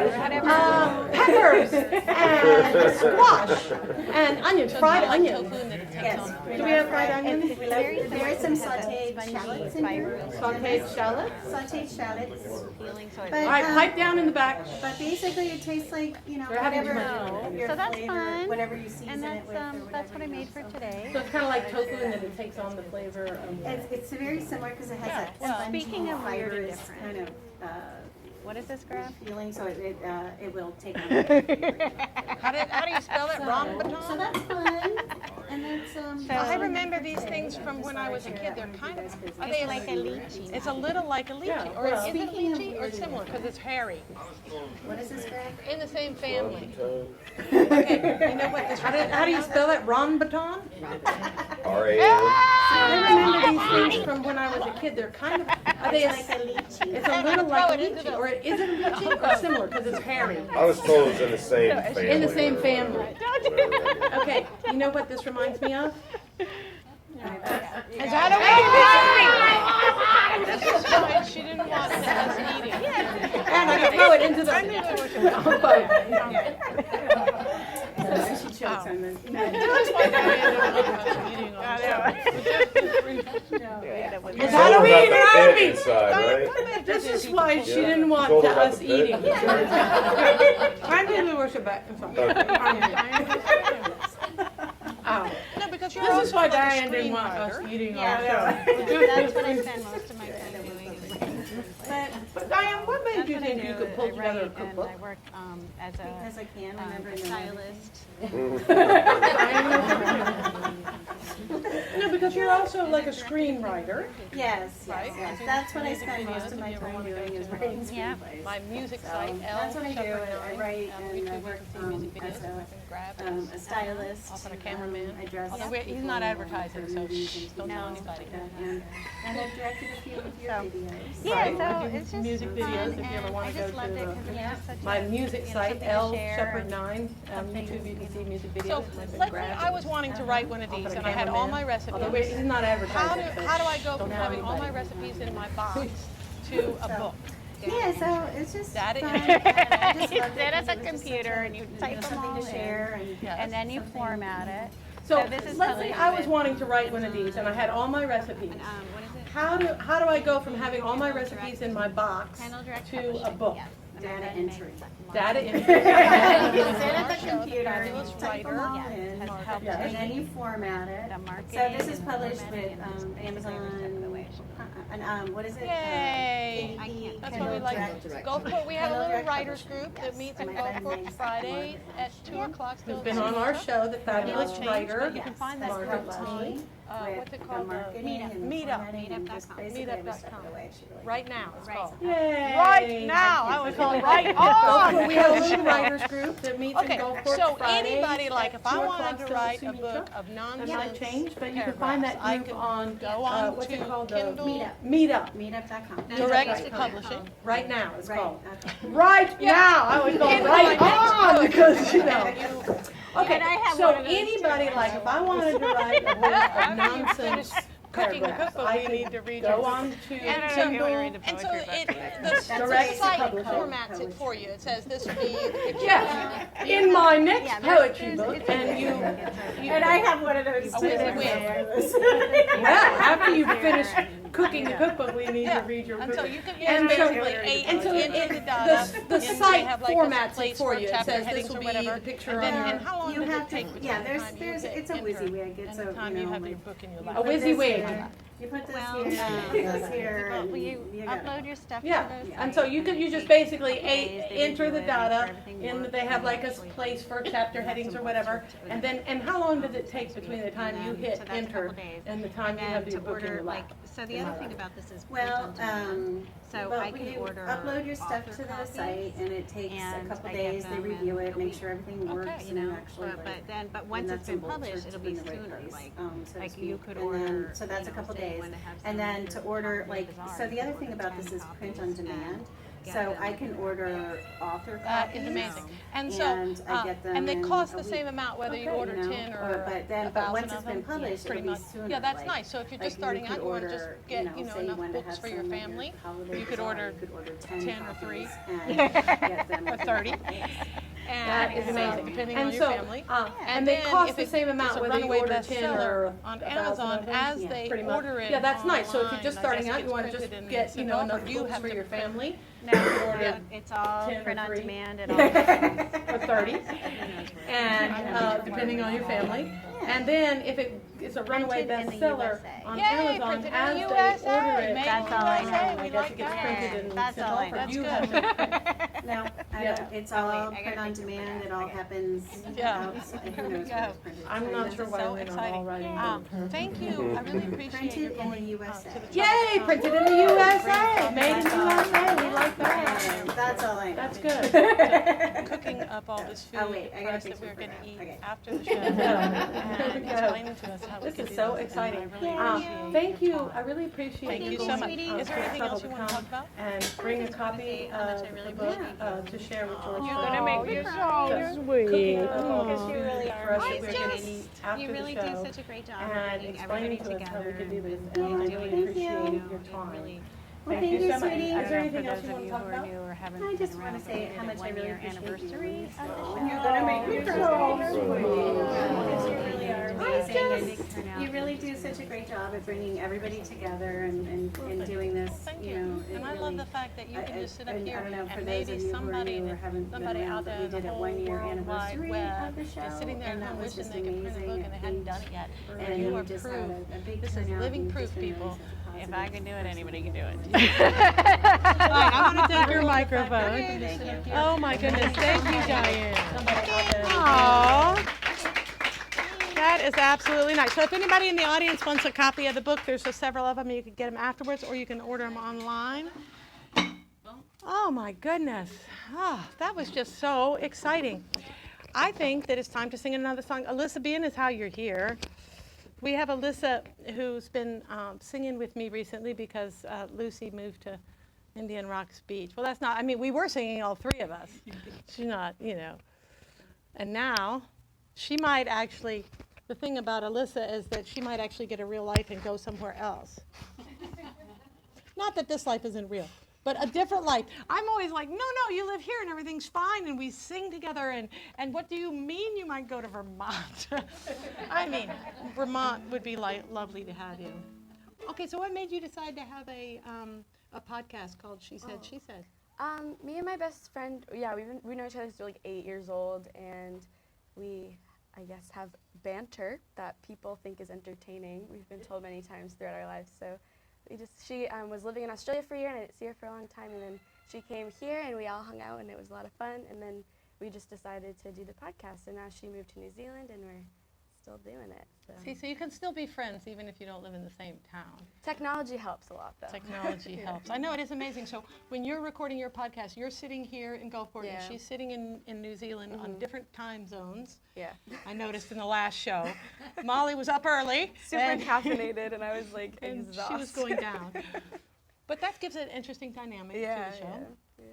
Speaker 2: peppers and squash and onions, fried onions.
Speaker 8: Yes.
Speaker 2: Do we have fried onions?
Speaker 8: We love, there are some sauteed shallots in here.
Speaker 2: Sauteed shallots?
Speaker 8: Sauteed shallots.
Speaker 7: Feeling so
Speaker 8: But,
Speaker 2: All right, pipe down in the back.
Speaker 8: But basically it tastes like, you know,
Speaker 2: We're having
Speaker 8: whatever
Speaker 2: too much
Speaker 8: your
Speaker 7: So that's
Speaker 8: flavor,
Speaker 7: fun.
Speaker 8: whatever you season
Speaker 7: And
Speaker 8: it with or whatever.
Speaker 7: that's what I
Speaker 8: you
Speaker 7: made
Speaker 8: know,
Speaker 7: for
Speaker 8: so.
Speaker 7: today.
Speaker 2: So it's kind of like tofu in that it takes on the flavor of
Speaker 8: It's very similar because it has that
Speaker 7: well,
Speaker 8: spongy,
Speaker 7: speaking of weird and
Speaker 8: fibrous
Speaker 7: different.
Speaker 8: kind of
Speaker 7: What is this, Graf?
Speaker 8: feeling, so it will take on.
Speaker 3: How do you spell it? Wrong
Speaker 8: So
Speaker 3: baton?
Speaker 8: that's fun. And that's
Speaker 3: I remember these things from when I was a kid. They're kind of, are they like a lychee? It's a little like a lychee,
Speaker 2: Yeah,
Speaker 3: or is
Speaker 2: well-
Speaker 3: it lychee or similar? Because it's hairy.
Speaker 8: What is this, Greg?
Speaker 3: In the same family. Okay, you know what this?
Speaker 2: How do you spell it? Ron baton?
Speaker 6: R-A-N.
Speaker 2: I remember these things from when I was a kid. They're kind of, are they?
Speaker 8: It's like a lychee.
Speaker 2: It's a little like a lychee, or is it a lychee or similar? Because it's hairy.
Speaker 6: I was told it was in the same family.
Speaker 2: In the same
Speaker 6: or
Speaker 2: family.
Speaker 6: whatever.
Speaker 2: Okay, you know what this reminds me of?
Speaker 3: Is that a This is fine. She didn't want us eating.
Speaker 2: And I can throw it into the. and then.
Speaker 3: That's why Diane eating on
Speaker 2: How do we eat
Speaker 9: Head
Speaker 2: aerobics?
Speaker 9: inside, right?
Speaker 2: This is why she
Speaker 9: Yeah.
Speaker 2: didn't
Speaker 9: It's
Speaker 2: want
Speaker 9: all
Speaker 2: to
Speaker 9: about
Speaker 2: us
Speaker 9: the bed.
Speaker 2: eating. I'm going to worship back. I'm sorry. Ow.
Speaker 3: No, because you're
Speaker 2: This is
Speaker 3: also
Speaker 2: why
Speaker 3: like a
Speaker 2: Diane didn't want us
Speaker 3: screenwriter.
Speaker 2: eating
Speaker 7: Yeah,
Speaker 2: our
Speaker 7: that's what I spend most of my time doing. is writing.
Speaker 2: But Diane, what made
Speaker 7: That's
Speaker 2: you
Speaker 7: what I
Speaker 2: think
Speaker 7: do.
Speaker 2: you could pull
Speaker 7: I
Speaker 2: together a
Speaker 7: write and
Speaker 2: cookbook?
Speaker 7: I work as
Speaker 8: Because I can't remember
Speaker 7: a stylist.
Speaker 2: No, because you're also like a screenwriter.
Speaker 8: Yes,
Speaker 3: Right.
Speaker 8: yes.
Speaker 3: And
Speaker 8: That's
Speaker 3: do
Speaker 8: what I
Speaker 3: music
Speaker 8: spend
Speaker 3: videos
Speaker 8: most of
Speaker 3: if
Speaker 8: my
Speaker 3: you ever
Speaker 8: time
Speaker 3: wanna go
Speaker 8: doing is
Speaker 3: to,
Speaker 8: writing
Speaker 7: Yeah.
Speaker 8: screenplays.
Speaker 3: My music
Speaker 8: So
Speaker 3: site,
Speaker 8: that's what I do.
Speaker 3: Shepherd
Speaker 8: I
Speaker 3: 9.
Speaker 8: write and I
Speaker 3: YouTube,
Speaker 8: work
Speaker 3: you can see music videos
Speaker 8: as
Speaker 3: that I can grab
Speaker 8: a
Speaker 3: and
Speaker 8: stylist.
Speaker 3: often a cameraman.
Speaker 8: I dress
Speaker 3: Although he's not advertising, so shh, don't tell anybody.
Speaker 8: And I've directed a few of your videos.
Speaker 7: Yeah,
Speaker 2: Right.
Speaker 7: so
Speaker 2: We do
Speaker 7: it's just
Speaker 2: music
Speaker 7: fun,
Speaker 2: videos if you ever
Speaker 7: and
Speaker 2: wanna
Speaker 7: I
Speaker 2: go
Speaker 7: just
Speaker 2: to
Speaker 7: loved it
Speaker 2: the-
Speaker 7: because it was just such
Speaker 2: My
Speaker 7: a,
Speaker 2: music site,
Speaker 7: something to
Speaker 2: L
Speaker 7: share
Speaker 2: Shepherd
Speaker 7: and
Speaker 2: 9, YouTube, you can see music videos.
Speaker 3: So
Speaker 2: and I've been
Speaker 3: let's say
Speaker 2: grabbing
Speaker 3: I was wanting to write one of
Speaker 2: I'll
Speaker 3: these
Speaker 2: put a
Speaker 3: and I had all my
Speaker 2: cameraman. Although he's
Speaker 3: recipes.
Speaker 2: not advertising.
Speaker 3: How do I go from
Speaker 2: Don't tell
Speaker 3: having all my
Speaker 2: anybody.
Speaker 3: recipes in my box to a book?
Speaker 8: Yeah, so it's just
Speaker 3: That
Speaker 8: fun.
Speaker 3: is-
Speaker 8: and I just
Speaker 7: You
Speaker 8: loved it
Speaker 7: sit at
Speaker 8: because
Speaker 7: the
Speaker 8: it was just
Speaker 7: computer
Speaker 8: such a-
Speaker 7: and you type them
Speaker 8: something
Speaker 7: all
Speaker 8: to share and
Speaker 7: and then you format it.
Speaker 2: So
Speaker 7: this is
Speaker 2: let's say
Speaker 7: published
Speaker 2: I was
Speaker 7: with
Speaker 2: wanting to write one of these and I had all my recipes.
Speaker 7: what is it?
Speaker 2: How do I go from having all my recipes in my box
Speaker 7: Panel direct
Speaker 2: to a
Speaker 7: publishing,
Speaker 2: book?
Speaker 7: yes.
Speaker 8: data entry.
Speaker 2: Data
Speaker 8: You
Speaker 2: entry.
Speaker 8: sit at the
Speaker 3: Show,
Speaker 8: computer and
Speaker 3: fabulous
Speaker 8: you type them
Speaker 3: writer.
Speaker 8: all
Speaker 7: Yes,
Speaker 8: in,
Speaker 7: has helped
Speaker 2: Yeah.
Speaker 8: and then you format it.
Speaker 7: the marketing.
Speaker 8: So this is
Speaker 7: and
Speaker 8: published
Speaker 7: formatting
Speaker 8: with
Speaker 7: and just basically every step of the way.
Speaker 8: what is it?
Speaker 3: Yay!
Speaker 7: I can't.
Speaker 3: That's what we like. Gulfport, we have a little writers group that meets in Gulfport Friday at 2 o'clock. Still
Speaker 2: Who's been on our show, the fabulous
Speaker 3: Change,
Speaker 2: writer.
Speaker 3: but you can find that
Speaker 2: Margaret
Speaker 3: group
Speaker 2: Leslie.
Speaker 3: what's it called?
Speaker 8: Meetup.
Speaker 3: Meetup.com. Right now, it's called.
Speaker 2: Yay!
Speaker 3: Right now, I was calling right on.
Speaker 2: Gulfport, we have a little writers group that meets in
Speaker 3: Okay,
Speaker 2: Gulfport
Speaker 3: so
Speaker 2: Friday
Speaker 3: anybody, like,
Speaker 2: at
Speaker 3: if I
Speaker 2: 2
Speaker 3: wanted
Speaker 2: o'clock
Speaker 3: to
Speaker 2: still
Speaker 3: write a
Speaker 2: Sunita.
Speaker 3: book of
Speaker 2: That
Speaker 3: nonsense
Speaker 2: might change, but you can find that
Speaker 3: I
Speaker 2: group
Speaker 3: could
Speaker 2: on,
Speaker 3: go on
Speaker 2: what's it
Speaker 3: to
Speaker 2: called?
Speaker 3: Kindle.
Speaker 2: Meetup.
Speaker 8: Meetup.com.
Speaker 3: Direct publishing.
Speaker 2: Right now, it's
Speaker 8: Right.
Speaker 2: called.
Speaker 8: Okay.
Speaker 2: Right now, I was going right on because, you know. Okay,
Speaker 7: And I have
Speaker 2: so
Speaker 7: one of those
Speaker 2: anybody,
Speaker 7: too.
Speaker 2: like, if I wanted to write a book of nonsense
Speaker 3: Cooking the
Speaker 2: paragraphs,
Speaker 3: cookbook,
Speaker 2: I
Speaker 3: you need to
Speaker 2: could
Speaker 3: read
Speaker 2: go
Speaker 3: your
Speaker 2: on to
Speaker 7: And
Speaker 2: Kindle.
Speaker 3: And so the
Speaker 2: Direct
Speaker 3: site
Speaker 2: publishing.
Speaker 3: formats it for you. It says this would be the picture.
Speaker 2: Yeah, in my next
Speaker 7: Yeah,
Speaker 2: poetry
Speaker 7: there's-
Speaker 2: book,
Speaker 7: it's-
Speaker 2: and you,
Speaker 8: And I have one of those too.
Speaker 3: WYSIWYG.
Speaker 2: well, after you finish cooking the cookbook, we need to read your
Speaker 3: And so
Speaker 2: book.
Speaker 3: you can
Speaker 2: And
Speaker 3: use
Speaker 2: so-
Speaker 3: basically eight
Speaker 2: And so
Speaker 3: into the data.
Speaker 2: the
Speaker 3: and they
Speaker 2: site
Speaker 3: have like a
Speaker 2: formats
Speaker 3: place
Speaker 2: it for you. It
Speaker 3: chapter
Speaker 2: says
Speaker 3: headings
Speaker 2: this
Speaker 3: or
Speaker 2: will be
Speaker 3: whatever.
Speaker 2: the picture
Speaker 3: And then,
Speaker 2: on
Speaker 3: and
Speaker 2: your,
Speaker 3: how long
Speaker 8: You
Speaker 3: does
Speaker 8: have
Speaker 3: it take
Speaker 8: to,
Speaker 3: between
Speaker 8: yeah,
Speaker 3: the
Speaker 8: there's,
Speaker 3: time you hit
Speaker 8: it's a
Speaker 3: enter
Speaker 8: WYSIWYG. It's
Speaker 3: and the
Speaker 8: a,
Speaker 3: time
Speaker 8: you
Speaker 3: you
Speaker 8: know,
Speaker 3: have your
Speaker 8: like,
Speaker 3: book in your
Speaker 2: a
Speaker 3: lap?
Speaker 8: put this
Speaker 2: WYSIWYG.
Speaker 8: here, you put this
Speaker 7: Well,
Speaker 8: here, this here,
Speaker 7: Well,
Speaker 8: and
Speaker 7: you
Speaker 8: got it.
Speaker 7: upload your stuff
Speaker 2: Yeah,
Speaker 7: to those
Speaker 2: and so you could, you just basically enter the
Speaker 7: make sure
Speaker 2: data,
Speaker 7: everything
Speaker 2: in,
Speaker 7: works,
Speaker 2: they have
Speaker 7: and
Speaker 2: like a
Speaker 7: actually
Speaker 2: place for chapter headings or whatever, and then, and how long does it take between the time you hit
Speaker 7: So that's a
Speaker 2: enter
Speaker 7: couple days.
Speaker 2: and the time you
Speaker 7: And
Speaker 2: have
Speaker 7: then
Speaker 2: your
Speaker 7: to
Speaker 2: book in
Speaker 7: order,
Speaker 2: your
Speaker 7: like,
Speaker 2: lap?
Speaker 7: so the other thing about this is
Speaker 8: Well,
Speaker 7: so
Speaker 8: well,
Speaker 7: I can
Speaker 8: you
Speaker 7: order
Speaker 8: upload your stuff
Speaker 7: author
Speaker 8: to the
Speaker 7: copies,
Speaker 8: site, and it takes a
Speaker 7: and
Speaker 8: couple
Speaker 7: I get
Speaker 8: days. They
Speaker 7: them
Speaker 8: review
Speaker 7: in
Speaker 8: it,
Speaker 7: a
Speaker 8: make
Speaker 7: week.
Speaker 8: sure everything works,
Speaker 7: you
Speaker 8: and
Speaker 7: know,
Speaker 8: actually,
Speaker 7: but once it's been published, it'll be sooner. Like, like you could order.
Speaker 8: So that's a
Speaker 7: you know,
Speaker 8: couple
Speaker 7: say
Speaker 8: days,
Speaker 7: when to have
Speaker 8: and then to
Speaker 7: some
Speaker 8: order
Speaker 7: really
Speaker 8: like,
Speaker 7: bizarre,
Speaker 8: so the
Speaker 7: you
Speaker 8: other
Speaker 7: could
Speaker 8: thing
Speaker 7: order
Speaker 8: about this
Speaker 7: 10
Speaker 8: is print on
Speaker 7: copies
Speaker 8: demand.
Speaker 7: get
Speaker 8: So
Speaker 7: them
Speaker 8: I can order author
Speaker 3: That is
Speaker 8: copies.
Speaker 3: amazing. And so,
Speaker 8: And I get them
Speaker 3: and they
Speaker 8: in
Speaker 3: cost
Speaker 8: a
Speaker 3: the
Speaker 8: week.
Speaker 3: same amount whether you
Speaker 8: Okay,
Speaker 3: order
Speaker 8: you know,
Speaker 3: 10 or
Speaker 8: but then,
Speaker 3: 1,000
Speaker 8: but once it's
Speaker 3: of
Speaker 8: been
Speaker 3: them.
Speaker 8: published,
Speaker 3: Pretty
Speaker 8: it'll be
Speaker 3: much.
Speaker 8: sooner.
Speaker 3: Yeah, that's
Speaker 8: like-
Speaker 3: nice. So if you're
Speaker 8: like
Speaker 3: just starting out,
Speaker 8: could
Speaker 3: you want to
Speaker 8: order,
Speaker 3: just get, you know,
Speaker 8: say you
Speaker 3: enough
Speaker 8: wanted to
Speaker 3: books
Speaker 8: have
Speaker 3: for your
Speaker 8: some of
Speaker 3: family.
Speaker 8: holiday
Speaker 3: You could
Speaker 8: bazaar,
Speaker 3: order
Speaker 8: you could order
Speaker 3: 10 or 3
Speaker 8: copies and get them
Speaker 3: or
Speaker 8: in a
Speaker 3: 30.
Speaker 8: couple days.
Speaker 2: That is
Speaker 3: And
Speaker 2: amazing.
Speaker 3: depending
Speaker 2: And
Speaker 3: on your
Speaker 2: so,
Speaker 3: family.
Speaker 2: and they
Speaker 3: then
Speaker 2: cost
Speaker 3: if
Speaker 2: the
Speaker 3: it-
Speaker 2: same
Speaker 3: it's
Speaker 2: amount
Speaker 3: a
Speaker 2: whether you
Speaker 3: runaway
Speaker 2: order 10 or
Speaker 3: bestseller on
Speaker 2: 1,000
Speaker 3: Amazon
Speaker 2: of them.
Speaker 3: as
Speaker 8: Yeah,
Speaker 3: they
Speaker 2: Pretty much.
Speaker 3: order it.
Speaker 2: Yeah, that's nice. So if you're
Speaker 3: online,
Speaker 2: just
Speaker 3: I
Speaker 2: starting
Speaker 3: guess
Speaker 2: out,
Speaker 3: it's
Speaker 2: you want to just
Speaker 3: printed and
Speaker 2: get,
Speaker 3: sent
Speaker 2: you know,
Speaker 3: off,
Speaker 2: enough
Speaker 3: or do you
Speaker 2: books
Speaker 3: have
Speaker 2: for
Speaker 3: to
Speaker 2: your
Speaker 3: print?
Speaker 2: family.
Speaker 7: No,
Speaker 2: order
Speaker 7: it's all
Speaker 2: 10 or
Speaker 7: print on
Speaker 2: 3.
Speaker 7: demand. It all.
Speaker 2: Or 30, and depending on your family. And then if it's a runaway
Speaker 7: Printed in the
Speaker 2: bestseller
Speaker 7: USA.
Speaker 2: on
Speaker 3: Yay,
Speaker 2: Amazon,
Speaker 3: printed in
Speaker 2: as
Speaker 3: the
Speaker 2: they
Speaker 3: USA.
Speaker 2: order it,
Speaker 3: Made
Speaker 7: That's
Speaker 3: in
Speaker 7: all I
Speaker 3: USA.
Speaker 7: know.
Speaker 3: We
Speaker 2: I guess
Speaker 3: like
Speaker 2: it gets
Speaker 3: that.
Speaker 2: printed and
Speaker 7: That's
Speaker 2: sent
Speaker 7: all I
Speaker 2: off, or
Speaker 7: know.
Speaker 2: you
Speaker 3: That's
Speaker 2: have to.
Speaker 8: No,
Speaker 2: Yeah.
Speaker 8: it's
Speaker 7: Oh,
Speaker 8: all
Speaker 7: wait, I gotta
Speaker 8: print on
Speaker 7: think of
Speaker 8: demand.
Speaker 7: that.
Speaker 8: It all happens
Speaker 3: Yeah.
Speaker 8: outside. Who knows
Speaker 3: Yeah.
Speaker 8: where it's printed.
Speaker 2: I'm not sure
Speaker 3: This is
Speaker 2: why
Speaker 3: so
Speaker 2: we're not all
Speaker 3: exciting.
Speaker 2: writing.
Speaker 3: Thank you. I really appreciate
Speaker 8: Printed
Speaker 3: you
Speaker 8: in the
Speaker 3: going
Speaker 8: USA.
Speaker 3: to the
Speaker 2: Yay,
Speaker 3: Trouble
Speaker 2: printed in the USA, made in the USA, we like that.
Speaker 8: That's all I know.
Speaker 2: That's good.
Speaker 3: cooking up all this food
Speaker 8: Oh, wait, I
Speaker 3: for
Speaker 8: gotta
Speaker 3: us
Speaker 8: take
Speaker 3: that we're
Speaker 8: some
Speaker 3: going to
Speaker 8: for
Speaker 3: eat
Speaker 8: that. Okay.
Speaker 3: after the show
Speaker 2: There we
Speaker 3: and
Speaker 2: go.
Speaker 3: explaining to us how we
Speaker 2: This
Speaker 3: can
Speaker 2: is
Speaker 3: do
Speaker 2: so
Speaker 3: this. And
Speaker 2: exciting.
Speaker 3: I really appreciate
Speaker 2: Thank
Speaker 3: your
Speaker 2: you,
Speaker 3: time.
Speaker 2: I really appreciate
Speaker 3: Thank you so
Speaker 2: going,
Speaker 3: much. Is there
Speaker 2: to the
Speaker 3: anything
Speaker 2: trouble
Speaker 3: else you
Speaker 2: to
Speaker 3: want to
Speaker 2: come
Speaker 3: talk about?
Speaker 2: and bring a copy of the book to share with George.
Speaker 7: You're gonna make me cry.
Speaker 2: Cooking up all this
Speaker 7: Because you
Speaker 2: food
Speaker 7: really
Speaker 2: for
Speaker 7: are.
Speaker 2: us that
Speaker 7: It's
Speaker 2: we're gonna
Speaker 7: just-
Speaker 2: eat after
Speaker 7: You
Speaker 2: the
Speaker 7: really do
Speaker 2: show.
Speaker 7: such a great job
Speaker 2: And
Speaker 7: of bringing
Speaker 2: explaining
Speaker 7: everybody
Speaker 2: to us how we
Speaker 7: together
Speaker 2: can do this,
Speaker 7: and
Speaker 2: and I
Speaker 7: doing
Speaker 2: really
Speaker 7: this,
Speaker 2: appreciate
Speaker 7: you know,
Speaker 2: your
Speaker 7: and
Speaker 2: time.
Speaker 7: really
Speaker 8: Well, thank you,
Speaker 2: so much.
Speaker 8: sweetie.
Speaker 2: Is there
Speaker 7: For
Speaker 2: anything else
Speaker 7: those
Speaker 2: you
Speaker 7: of
Speaker 2: want to
Speaker 7: you
Speaker 2: talk
Speaker 7: who are
Speaker 2: about?
Speaker 7: new or haven't
Speaker 8: I just
Speaker 7: been
Speaker 8: want
Speaker 7: around,
Speaker 8: to say
Speaker 7: we
Speaker 8: how
Speaker 7: did
Speaker 8: much I
Speaker 7: a
Speaker 8: really
Speaker 7: one-year
Speaker 8: appreciate
Speaker 7: anniversary
Speaker 8: you.
Speaker 7: of the show.
Speaker 2: You're gonna make me cry.
Speaker 8: Because you really are amazing,
Speaker 7: Big turnout.
Speaker 8: and you really do such a great job at bringing everybody together and doing this.
Speaker 3: Thank
Speaker 8: You
Speaker 3: you.
Speaker 8: know, it
Speaker 3: And I love
Speaker 8: really-
Speaker 3: the fact that you can just sit up
Speaker 8: and
Speaker 3: here
Speaker 8: I don't know, for
Speaker 3: and
Speaker 8: those
Speaker 3: maybe
Speaker 8: of you who are
Speaker 3: somebody
Speaker 8: new or
Speaker 3: and
Speaker 8: haven't been
Speaker 3: somebody
Speaker 8: around,
Speaker 3: out
Speaker 8: but
Speaker 3: there
Speaker 8: we
Speaker 3: in the
Speaker 8: did a
Speaker 3: whole
Speaker 8: 1 year
Speaker 3: world wide
Speaker 8: anniversary
Speaker 3: web
Speaker 8: of the show,
Speaker 3: is sitting there
Speaker 8: and
Speaker 3: at
Speaker 8: that
Speaker 3: home
Speaker 8: was
Speaker 3: wishing
Speaker 8: just
Speaker 3: they could print a
Speaker 8: amazing.
Speaker 3: book and they hadn't done it yet.
Speaker 8: And
Speaker 3: You
Speaker 8: we
Speaker 3: are
Speaker 8: just
Speaker 3: proof.
Speaker 8: had a big
Speaker 3: This is
Speaker 8: turnout,
Speaker 3: living
Speaker 8: and
Speaker 3: proof,
Speaker 8: just been really
Speaker 3: people.
Speaker 8: such a
Speaker 7: If I
Speaker 8: positive
Speaker 7: can do it, anybody can do it.
Speaker 3: All right, I'm going to take your microphone. Oh my goodness, thank you, Diane. Aww. That is absolutely nice. So if anybody in the audience wants a copy of the book, there's several of them. You can get them afterwards, or you can order them online. Oh my goodness. Oh, that was just so exciting. I think that it's time to sing another song. Alyssa, being as how you're here, we have Alyssa who's been singing with me recently because Lucy moved to Indian Rocks Beach. Well, that's not, I mean, we were singing all three of us. She's not, you know. And now she might actually, the thing about Alyssa is that she might actually get a real life and go somewhere else. Not that this life isn't real, but a different life. I'm always like, no, you live here and everything's fine and we sing together and what do you mean you might go to Vermont? I mean, Vermont would be lovely to have you. Okay, so what made you decide to have a podcast called She Said, She Said?
Speaker 9: Me and my best friend, we know each other since we're like 8 years old, and we, I guess, have banter that people think is entertaining. We've been told many times throughout our lives. So she was living in Australia for a year, and I didn't see her for a long time, and then she came here, and we all hung out, and it was a lot of fun, and then we just decided to do the podcast, and now she moved to New Zealand, and we're still doing it. So.
Speaker 3: See, so you can still be friends even if you don't live in the same town.
Speaker 9: Technology helps a lot, though.
Speaker 3: Technology helps. I know, it is amazing. So when you're recording your podcast, you're sitting here in Gulfport, and she's sitting in New Zealand on different time zones.
Speaker 9: Yeah.
Speaker 3: I noticed in the last show. Molly was up early.
Speaker 9: Super caffeinated, and I was like exhausted.
Speaker 3: She was going down. But that gives it an interesting dynamic to the show.
Speaker 9: Yeah.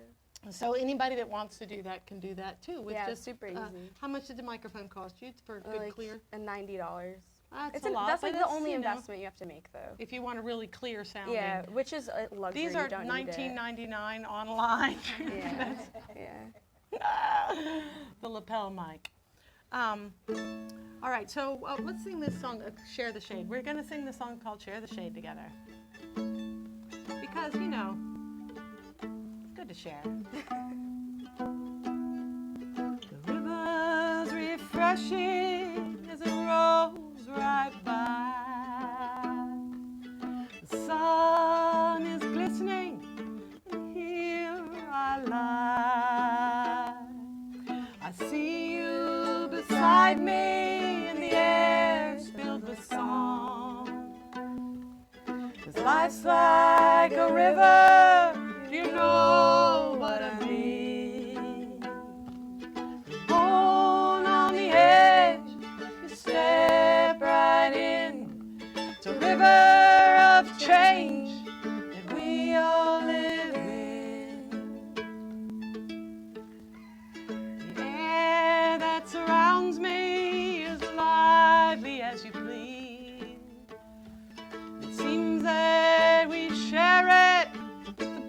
Speaker 3: So anybody that wants to do that can do that too. With
Speaker 9: Yeah,
Speaker 3: just,
Speaker 9: super easy.
Speaker 3: How much did the microphone cost you for good
Speaker 9: Like
Speaker 3: clear?
Speaker 9: $90.
Speaker 3: That's a lot.
Speaker 9: That's like
Speaker 3: but
Speaker 9: the
Speaker 3: it's,
Speaker 9: only
Speaker 3: you know,
Speaker 9: investment you have to make, though.
Speaker 3: if you want a really clear sounding.
Speaker 9: Yeah, which is a luxury.
Speaker 3: These are
Speaker 9: you don't need it.
Speaker 3: $19.99 online.
Speaker 9: Yeah.
Speaker 3: The lapel mic. All right, so let's sing this song, Share the Shade. We're going to sing the song called Share the Shade together. Because, you know, it's good to share. The river's refreshing as it rolls right by. The sun is glistening, and here I lie. I see you beside me, and the air's filled with song. 'Cause life's like a river, you know what I mean. Born on the edge, you step right in. It's a river of change that we all live in. The air that surrounds me is lively as you please. It seems that we share it, the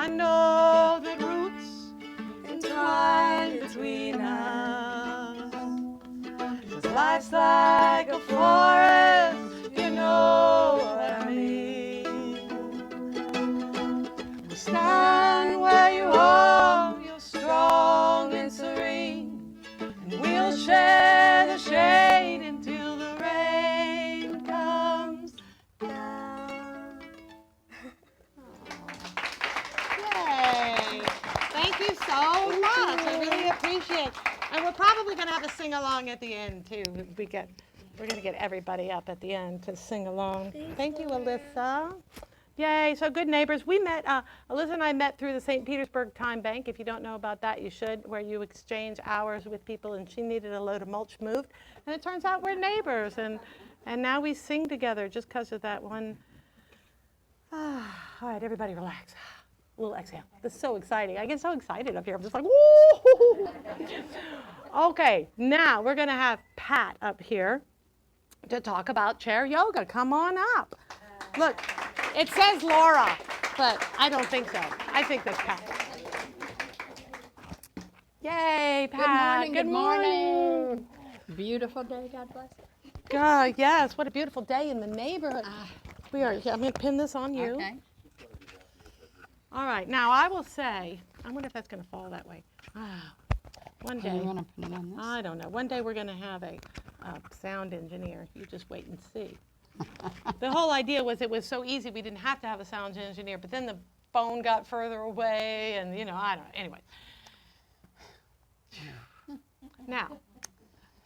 Speaker 3: I know that roots entwine between us. 'Cause life's like a forest, you know what I mean. Stand where you are, you're strong and serene, and we'll share the shade until the rain comes down. Yay! Thank you so much. I really appreciate it. And we're probably going to have a sing-along at the end, too. We're going to get everybody up at the end to sing along. Thank you, Alyssa. Yay, so good neighbors. We met, Alyssa and I met through the St. Petersburg Time Bank. If you don't know about that, you should, where you exchange hours with people, and she needed a load of mulch moved. And it turns out we're neighbors, and now we sing together just because of that one. All right, everybody relax. A little exhale. This is so exciting. I get so excited up here. I'm just like, woo! Okay, now we're going to have Pat up here to talk about chair yoga. Come on up. Look, it says Laura, but I don't think so. I think that's Pat. Yay, Pat.
Speaker 10: Good morning. Beautiful day, God bless.
Speaker 3: God, yes, what a beautiful day in the neighborhood. We are. I'm going to pin this on you.
Speaker 10: Okay.
Speaker 3: All right, now I will say, I wonder if that's going to fall that way. One day.
Speaker 10: You want to put it on this?
Speaker 3: I don't know. One day we're going to have a sound engineer. You just wait and see. The whole idea was it was so easy we didn't have to have a sound engineer, but then the phone got further away, and, you know, I don't know. Anyway. Now,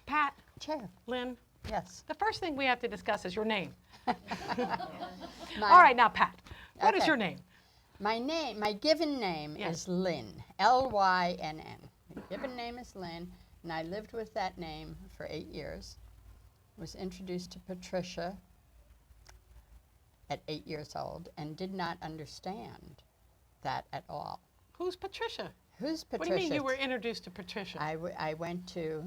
Speaker 3: Pat,
Speaker 10: Chair.
Speaker 3: Lynn,
Speaker 10: Yes.
Speaker 3: the first thing we have to discuss is your name.
Speaker 10: My-
Speaker 3: All right, now, Pat, what is
Speaker 10: Okay.
Speaker 3: your name?
Speaker 10: My given name
Speaker 3: Yes.
Speaker 10: is Lynn, Lynn. My given name is Lynn, and I lived with that name for 8 years. Was introduced to Patricia at 8 years old and did not understand that at all.
Speaker 3: Who's Patricia?
Speaker 10: Who's Patricia?
Speaker 3: What do you mean you were introduced to Patricia?
Speaker 10: I went to,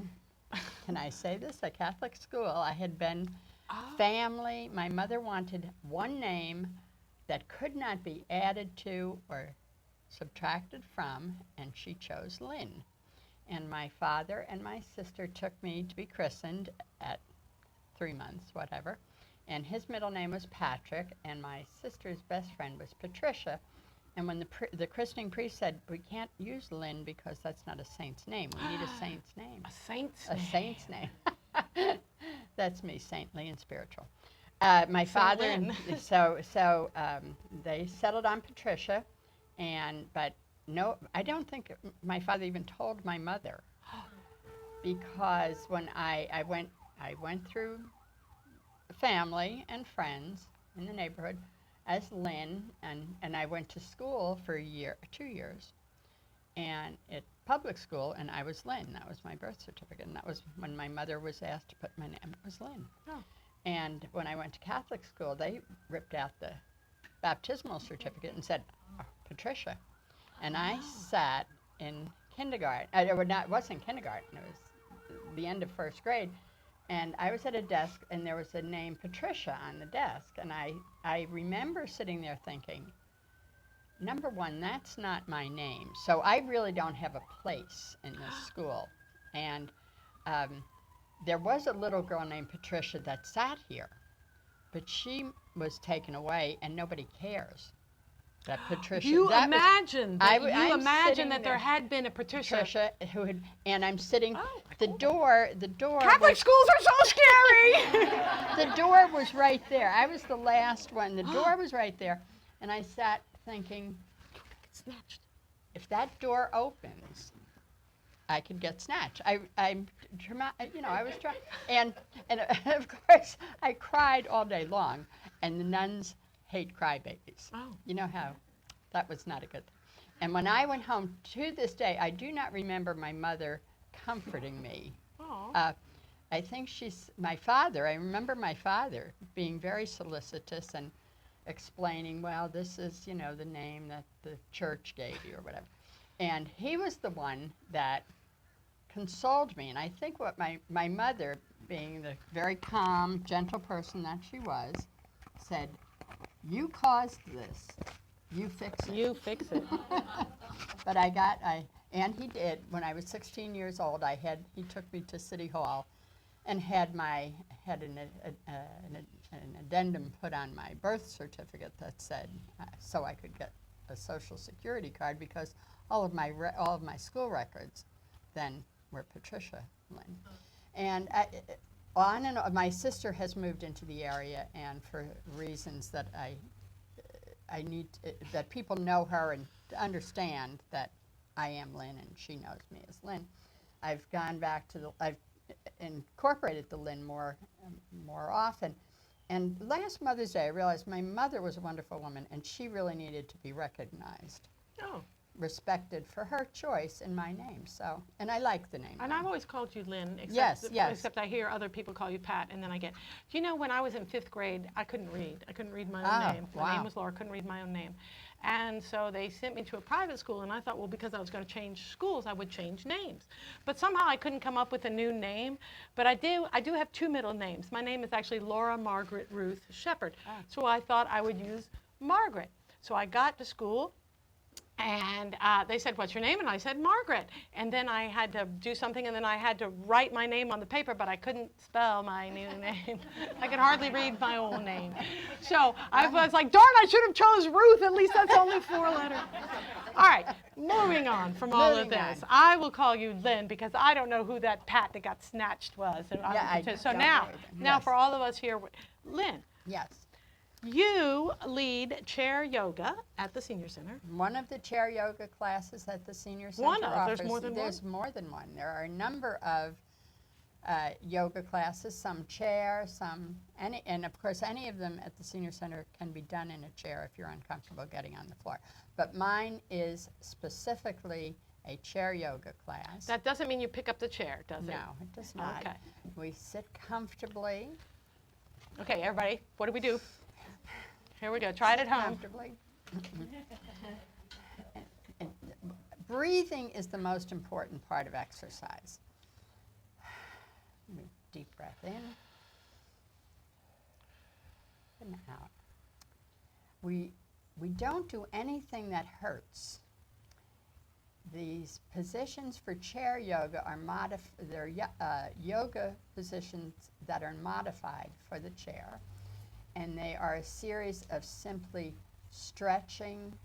Speaker 10: can I say this, a Catholic school. I had been family. My mother wanted one name that could not be added to or subtracted from, and she chose Lynn. And my father and my sister took me to be christened at 3 months, whatever. And his middle name was Patrick, and my sister's best friend was Patricia. And when the christening priest said, we can't use Lynn because that's not a saint's name. We need a saint's name.
Speaker 3: A saint's
Speaker 10: A
Speaker 3: name.
Speaker 10: saint's name. That's me, saintly and spiritual. My father,
Speaker 3: Lynn.
Speaker 10: so they settled on Patricia, but no, I don't think my father even told my mother, because when I went through family and friends in the neighborhood as Lynn, and I went to school for 2 years, and at public school, and I was Lynn. That was my birth certificate, and that was when my mother was asked to put my name. It was Lynn.
Speaker 3: Oh.
Speaker 10: And when I went to Catholic school, they ripped out the baptismal certificate and said, Patricia. And I sat in kindergarten. It wasn't kindergarten. It was the end of first grade. And I was at a desk, and there was a name Patricia on the desk. And I remember sitting there thinking, number one, that's not my name. So I really don't have a place in this school. And there was a little girl named Patricia that sat here, but she was taken away, and nobody cares that Patricia.
Speaker 3: You
Speaker 10: that
Speaker 3: imagine
Speaker 10: was,
Speaker 3: that,
Speaker 10: I'm
Speaker 3: that there
Speaker 10: there.
Speaker 3: had been a Patricia.
Speaker 10: Patricia who had, and I'm sitting.
Speaker 3: Oh,
Speaker 10: The door.
Speaker 3: Catholic
Speaker 10: was,
Speaker 3: schools are so scary.
Speaker 10: the door was right there. I was the last one. The door was right there, and I sat thinking,
Speaker 3: Snatched.
Speaker 10: if that door opens, I could get snatched. I was trying, and of course I cried all day long, and the nuns hate crybabies.
Speaker 3: Oh.
Speaker 10: You know how that was not a good thing. And when I went home, to this day, I do not remember my mother comforting me.
Speaker 3: Oh.
Speaker 10: I think I remember my father being very solicitous and explaining, well, this is, the name that the church gave you or whatever. And he was the one that consoled me. And I think what my mother, being the very calm, gentle person that she was, said, you caused this. You fix it.
Speaker 3: You fix it.
Speaker 10: But and he did. When I was 16 years old, he took me to City Hall and had an addendum put on my birth certificate that said, so I could get a Social Security card, because all of my school records then were Patricia Lynn. And my sister has moved into the area, and for reasons that I need that people know her and to understand that I am Lynn and she knows me as Lynn. I've gone back to I've incorporated the Lynn more often. And last Mother's Day, I realized my mother was a wonderful woman, and she really needed to be recognized.
Speaker 3: Oh.
Speaker 10: Respected for her choice in my name. So, and I like the name.
Speaker 3: And I've always called you Lynn,
Speaker 10: Yes.
Speaker 3: except I hear other people call you Pat, and then I get, do you know, when I was in 5th grade, I couldn't read. I couldn't read my own name. My name was Laura, couldn't read my own name. And so they sent me to a private school, and I thought, well, because I was going to change schools, I would change names. But somehow I couldn't come up with a new name. But I do have 2 middle names. My name is actually Laura Margaret Ruth Shepherd. So I thought I would use Margaret. So I got to school, and they said, what's your name? And I said, Margaret. And then I had to do something, and then I had to write my name on the paper, but I couldn't spell my new name. I could hardly read my own name. So I was like, darn, I should have chose Ruth. At least that's only 4 letters. All right, moving on from all of this. I will call you Lynn, because I don't know who that Pat that got snatched was. So now for all of us here, Lynn.
Speaker 10: Yes.
Speaker 3: You lead chair yoga at the Senior Center.
Speaker 10: One of the chair yoga classes at the Senior Center
Speaker 3: There's more than one?
Speaker 10: There's more than one. There are a number of yoga classes, some chair, and of course any of them at the Senior Center can be done in a chair if you're uncomfortable getting on the floor. But mine is specifically a chair yoga class.
Speaker 3: That doesn't mean you pick up the chair, does it?
Speaker 10: No, it does not.
Speaker 3: Okay.
Speaker 10: We sit comfortably.
Speaker 3: Okay, everybody, what do we do? Here we go. Try it at home.
Speaker 10: Comfortably. And breathing is the most important part of exercise. Deep breath in and out. We don't do anything that hurts. These positions for chair yoga are they're yoga positions that are modified for the chair. And they are a series of simply stretching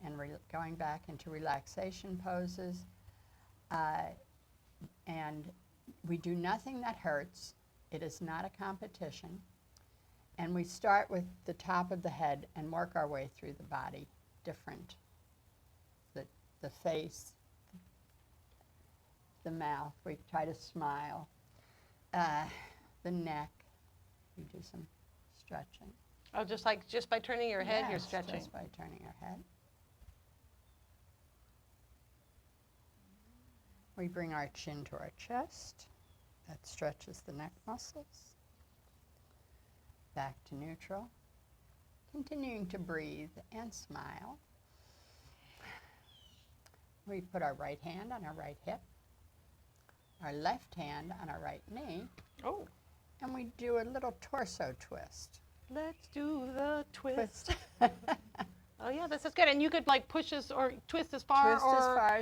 Speaker 10: and going back into relaxation poses. And we do nothing that hurts. It is not a competition. And we start with the top of the head and work our way through the body, different. The face, the mouth, we try to smile. The neck, we do some stretching.
Speaker 3: Oh, just by turning your head, you're stretching.
Speaker 10: Just by turning your head. We bring our chin to our chest. That stretches the neck muscles. Back to neutral. Continuing to breathe and smile. We put our right hand on our right hip, our left hand on our right knee.
Speaker 3: Oh.
Speaker 10: And we do a little torso twist.
Speaker 3: Let's do the twist. Oh yeah, this is good. And you could like push this or twist as far
Speaker 10: as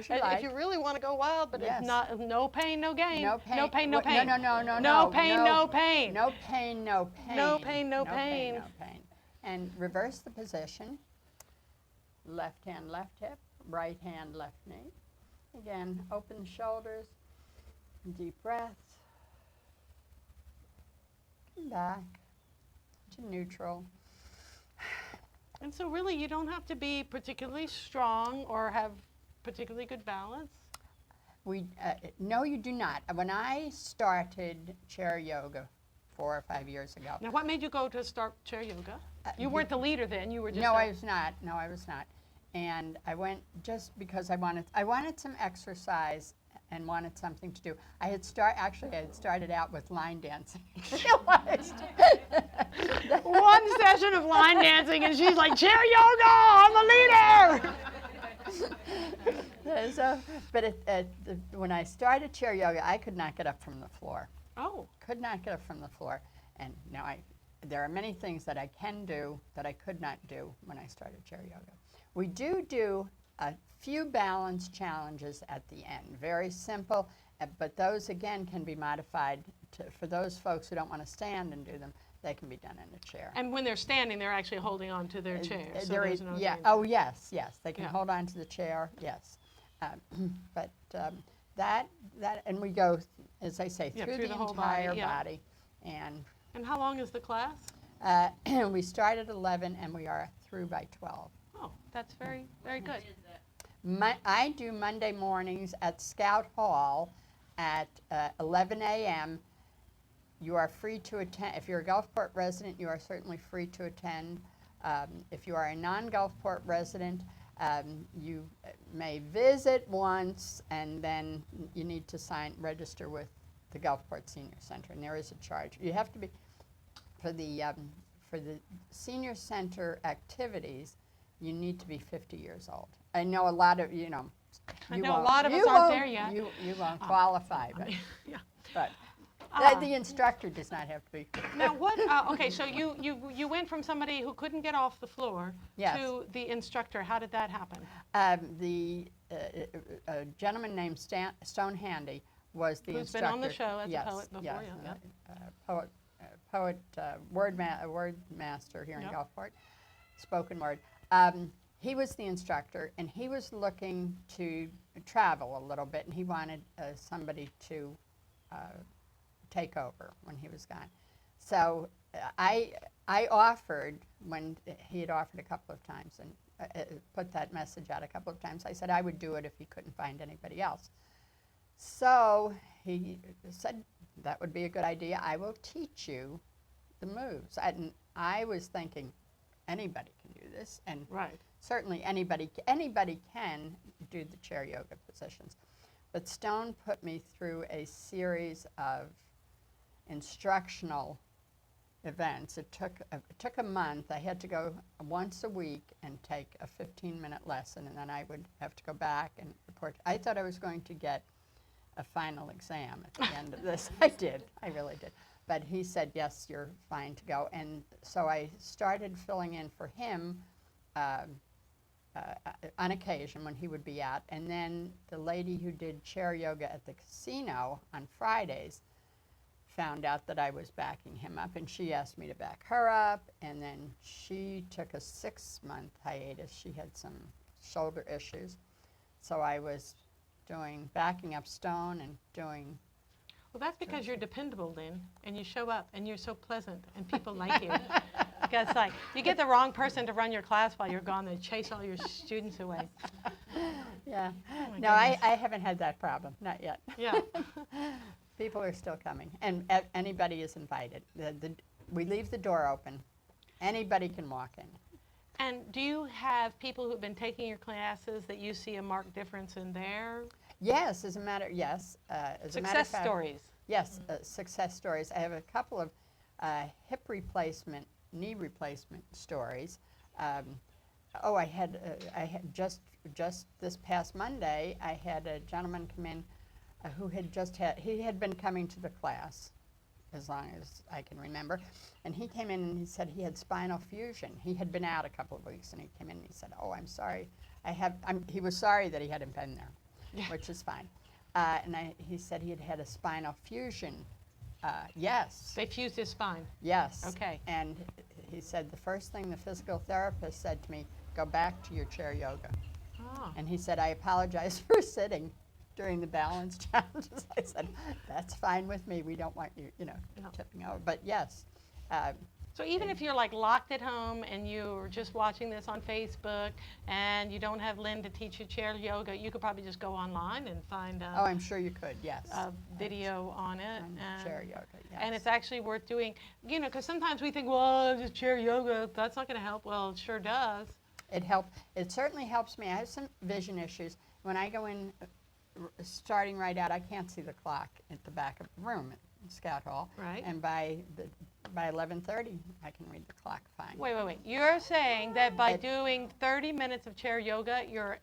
Speaker 10: you like.
Speaker 3: If you really want to go wild, but
Speaker 10: yes.
Speaker 3: It's not, no pain, no gain.
Speaker 10: No pain.
Speaker 3: No pain, no pain.
Speaker 10: No.
Speaker 3: No pain, no pain.
Speaker 10: No pain, no pain.
Speaker 3: No pain, no pain.
Speaker 10: No pain. And reverse the position. Left hand, left hip. Right hand, left knee. Again, open the shoulders. Deep breath. Come back to neutral.
Speaker 3: And so really you don't have to be particularly strong or have particularly good balance?
Speaker 10: No, you do not. When I started chair yoga 4 or 5 years ago.
Speaker 3: Now what made you go to start chair yoga? You weren't the leader then, you were just
Speaker 10: No, I was not. No, I was not. And I went just because I wanted some exercise and wanted something to do. I had started out with line dancing.
Speaker 3: One session of line dancing and she's like, chair yoga, I'm a leader.
Speaker 10: But when I started chair yoga, I could not get up from the floor.
Speaker 3: Oh.
Speaker 10: Could not get up from the floor. And now there are many things that I can do that I could not do when I started chair yoga. We do a few balance challenges at the end. Very simple, but those again can be modified for those folks who don't want to stand and do them. They can be done in a chair.
Speaker 3: And when they're standing, they're actually holding on to their chair. So
Speaker 10: There
Speaker 3: there's
Speaker 10: is-
Speaker 3: no
Speaker 10: yeah.
Speaker 3: danger.
Speaker 10: Oh, yes, yes. They can
Speaker 3: Yeah.
Speaker 10: hold on to the chair. Yes. But that and we go, as I say,
Speaker 3: Yeah,
Speaker 10: through
Speaker 3: through
Speaker 10: the
Speaker 3: the whole
Speaker 10: entire
Speaker 3: body, yeah.
Speaker 10: body. And
Speaker 3: And how long is the class?
Speaker 10: we start at 11 and we are through by 12.
Speaker 3: Oh, that's very, very good.
Speaker 10: I do Monday mornings at Scout Hall at 11 a.m. You are free to attend. If you're a Gulfport resident, you are certainly free to attend. If you are a non-Gulfport resident, you may visit once, and then you need to register with the Gulfport Senior Center, and there is a charge. You have to be for the Senior Center activities. You need to be 50 years old. I know a lot of
Speaker 3: I know a lot of us aren't there yet.
Speaker 10: You won't qualify, but
Speaker 3: Yeah.
Speaker 10: but the instructor does not have to be.
Speaker 3: Now what? Okay, so you went from somebody who couldn't get off the floor
Speaker 10: Yes.
Speaker 3: to the instructor. How did that happen?
Speaker 10: A gentleman named Stone Handy was the
Speaker 3: Who's
Speaker 10: instructor.
Speaker 3: been on the show as a
Speaker 10: Yes,
Speaker 3: poet before,
Speaker 10: yes,
Speaker 3: yeah.
Speaker 10: word master here in
Speaker 3: Yep.
Speaker 10: Gulfport, spoken word. He was the instructor, and he was looking to travel a little bit, and he wanted somebody to take over when he was gone. So I offered, when he had offered a couple of times and put that message out a couple of times, I said I would do it if he couldn't find anybody else. So he said that would be a good idea. I will teach you the moves. And I was thinking anybody can do this, and
Speaker 3: Right.
Speaker 10: certainly anybody can do the chair yoga positions. But Stone put me through a series of instructional events. It took a month. I had to go once a week and take a 15-minute lesson, and then I would have to go back and report. I thought I was going to get a final exam at the end of this. I did. I really did. But he said, yes, you're fine to go. And so I started filling in for him on occasion when he would be out. And then the lady who did chair yoga at the casino on Fridays found out that I was backing him up, and she asked me to back her up, and then she took a 6-month hiatus. She had some shoulder issues. So I was backing up Stone and doing.
Speaker 3: Well, that's because you're dependable, Lynn, and you show up, and you're so pleasant, and people like you. Because, like, you get the wrong person to run your class while you're gone, they chase all your students away.
Speaker 10: Yeah.
Speaker 3: Oh my
Speaker 10: No, I
Speaker 3: goodness.
Speaker 10: haven't had that problem. Not yet.
Speaker 3: Yeah.
Speaker 10: People are still coming, and anybody is invited. We leave the door open. Anybody can walk in.
Speaker 3: And do you have people who've been taking your classes that you see a marked difference in their
Speaker 10: Yes, as a matter of fact.
Speaker 3: success stories?
Speaker 10: Yes, success stories. I have a couple of hip replacement, knee replacement stories. I had just this past Monday, I had a gentleman come in who had been coming to the class as long as I can remember, and he came in and he said he had spinal fusion. He had been out a couple of weeks, and he came in and he said, "Oh, I'm sorry. He was sorry that he hadn't been there, which is fine. He said he had had a spinal fusion. Yes.
Speaker 3: They fused his spine.
Speaker 10: Yes.
Speaker 3: Okay.
Speaker 10: And he said the first thing the physical therapist said to me, go back to your chair yoga.
Speaker 3: Oh.
Speaker 10: And he said, I apologize for sitting during the balance challenges. I said, that's fine with me. We don't want you,
Speaker 3: No.
Speaker 10: tipping over. But yes.
Speaker 3: So even if you're like locked at home and you're just watching this on Facebook and you don't have Lynn to teach you chair yoga, you could probably just go online and find
Speaker 10: Oh, I'm sure you could, yes.
Speaker 3: a video on it.
Speaker 10: On chair yoga, yes.
Speaker 3: And it's actually worth doing, because sometimes we think, well, just chair yoga, that's not going to help. Well, it sure does.
Speaker 10: It certainly helps me. I have some vision issues. When I go in, starting right out, I can't see the clock at the back of the room at Scout Hall.
Speaker 3: Right.
Speaker 10: And by 11:30, I can read the clock fine.
Speaker 3: Wait. You're saying that by doing 30 minutes of chair yoga, your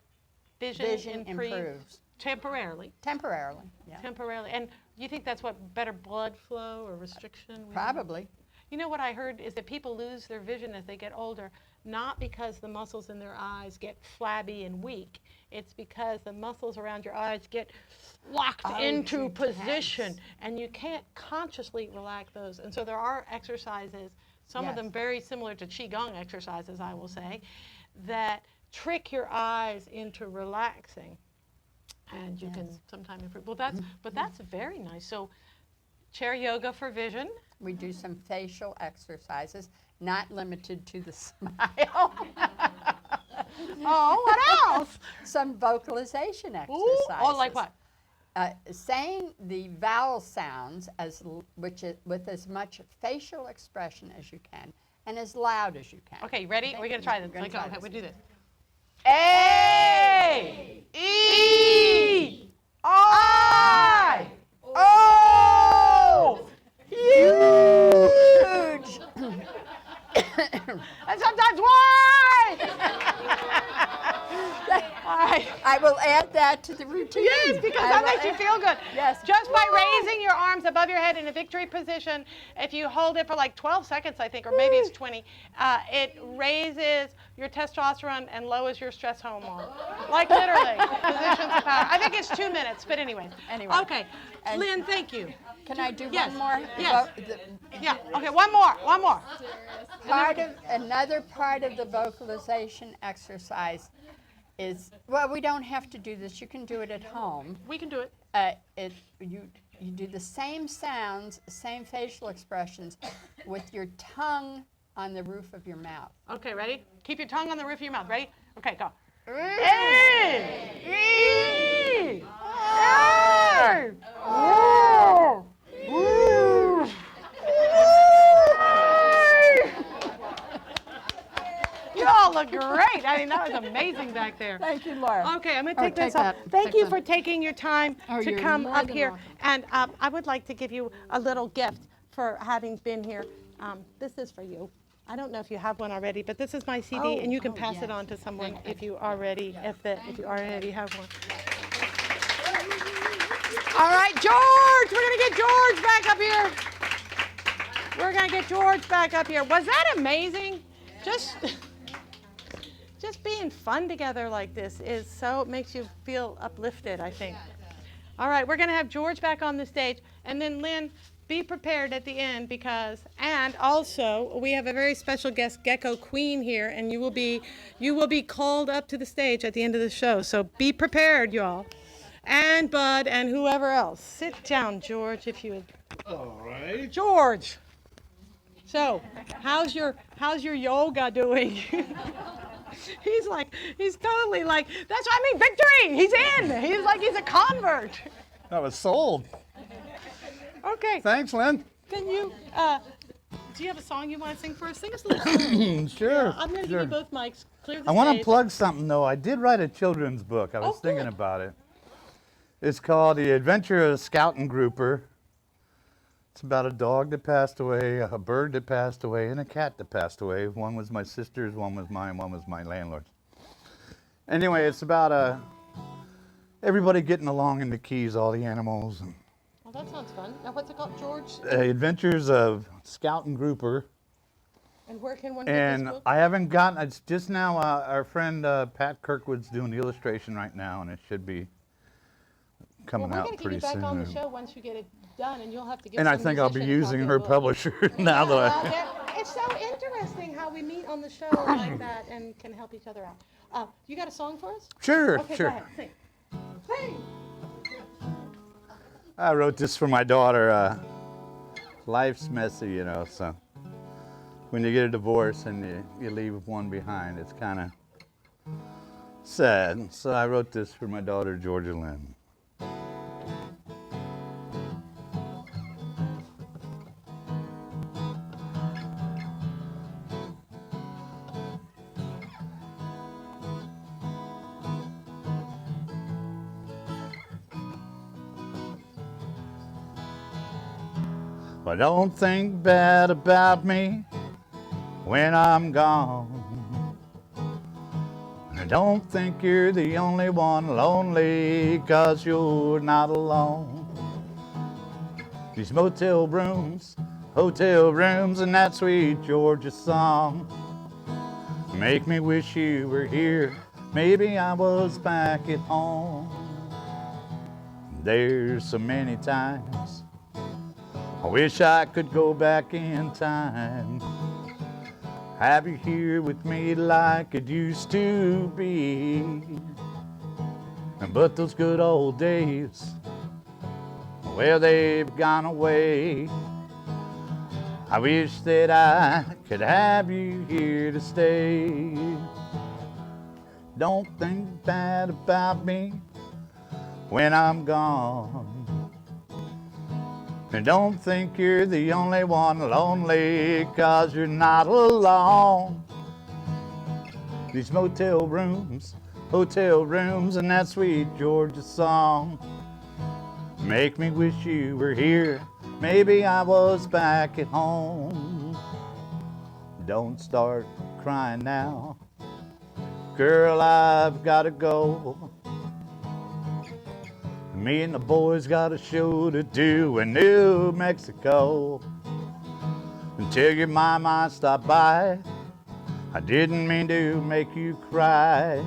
Speaker 3: vision
Speaker 10: improves.
Speaker 3: Temporarily.
Speaker 10: Temporarily, yeah.
Speaker 3: Temporarily. And you think that's what, better blood flow or restriction?
Speaker 10: Probably.
Speaker 3: You know what I heard is that people lose their vision as they get older not because the muscles in their eyes get flabby and weak. It's because the muscles around your eyes get locked into position, and you can't consciously relax those. And so there are exercises, some of them very similar to Qigong exercises, I will say, that trick your eyes into relaxing. And you can sometimes improve. Well, that's very nice. So chair yoga for vision.
Speaker 10: We do some facial exercises, not limited to the smile.
Speaker 3: Oh, what else?
Speaker 10: Some vocalization exercises.
Speaker 3: Ooh, oh, like what?
Speaker 10: Saying the vowel sounds with as much facial expression as you can and as loud as you can.
Speaker 3: Okay, ready? We're going to try this. Okay, we do this.
Speaker 10: A,
Speaker 3: E,
Speaker 10: I, O, huge.
Speaker 3: And sometimes Y. All right.
Speaker 10: I will add that to the routine.
Speaker 3: Yes, because that makes you feel good.
Speaker 10: Yes.
Speaker 3: Just by raising your arms above your head in a victory position, if you hold it for like 12 seconds, I think, or maybe it's 20, it raises your testosterone and lowers your stress hormone. Like literally, positions of power. I think it's 2 minutes, but anyway. Okay, Lynn, thank you.
Speaker 10: Can I do one more?
Speaker 3: Yes. Yeah, okay, one more.
Speaker 10: Another part of the vocalization exercise is, well, we don't have to do this. You can do it at home.
Speaker 3: We can do it.
Speaker 10: You do the same sounds, same facial expressions with your tongue on the roof of your mouth.
Speaker 3: Okay, ready? Keep your tongue on the roof of your mouth. Ready? Okay, go. You all look great. I mean, that was amazing back there.
Speaker 10: Thank you, Laura.
Speaker 3: Okay, I'm going to take this off. Thank you for taking your time to come up here. And I would like to give you a little gift for having been here. This is for you. I don't know if you have one already, but this is my CD, and you can pass it on to someone if you already have one. All right, George, we're going to get George back up here. Was that amazing? Just being fun together like this makes you feel uplifted, I think. All right, we're going to have George back on the stage, and then Lynn, be prepared at the end and also we have a very special guest, Gecko Queen, here, and you will be called up to the stage at the end of the show. So be prepared, y'all, and Bud and whoever else. Sit down, George, if you would.
Speaker 6: All right.
Speaker 3: George. So, how's your yoga doing? He's totally like, that's what I mean, victory! He's in! He's like, he's a convert.
Speaker 6: I was sold.
Speaker 3: Okay.
Speaker 6: Thanks, Lynn.
Speaker 3: Can you, do you have a song you want to sing for us? Sing us a little song.
Speaker 6: Sure.
Speaker 3: Yeah, I'm going to give you both mics. Clear the stage.
Speaker 6: I want to plug something, though. I did write a children's book. I was thinking about it. It's called The Adventure of a Scout and Grouper. It's about a dog that passed away, a bird that passed away, and a cat that passed away. One was my sister's, one was mine, one was my landlord's. Anyway, it's about everybody getting along in the Keys, all the animals. And
Speaker 3: Oh, that sounds fun. Now, what's it called, George?
Speaker 6: Adventures of Scout and Grouper.
Speaker 3: And where can one get
Speaker 6: And
Speaker 3: this book?
Speaker 6: I haven't gotten, it's just now, our friend Pat Kirkwood's doing the illustration right now, and it should be coming out pretty soon.
Speaker 3: We're going to get you back on the show once you get it done, and you'll have to give
Speaker 6: And I
Speaker 3: some
Speaker 6: think I'll be
Speaker 3: musician a
Speaker 6: using
Speaker 3: copy
Speaker 6: her
Speaker 3: of the book.
Speaker 6: publisher now that
Speaker 3: It's so interesting how we meet on the show like that and can help each other out. You got a song for us?
Speaker 6: Sure,
Speaker 3: Okay,
Speaker 6: sure.
Speaker 3: go ahead. Sing. Sing.
Speaker 6: I wrote this for my daughter. Life's messy, you know, so when you get a divorce and you leave one behind, it's kind of sad. So I wrote this for my daughter, Georgia Lynn. But don't think bad about me when I'm gone. And don't think you're the only one lonely, 'cause you're not alone. These motel rooms, hotel rooms, and that sweet Georgia song. Make me wish you were here. Maybe I was back at home. There's so many times I wish I could go back in time. Have you here with me like it used to be. But those good old days, well, they've gone away. I wish that I could have you here to stay. Don't think bad about me when I'm gone. And don't think you're the only one lonely, 'cause you're not alone. These motel rooms, hotel rooms, and that sweet Georgia song make me wish you were here. Maybe I was back at home. Don't start crying now, girl, I've gotta go. Me and the boys got a show to do in New Mexico. Until your mama stopped by, I didn't mean to make you cry.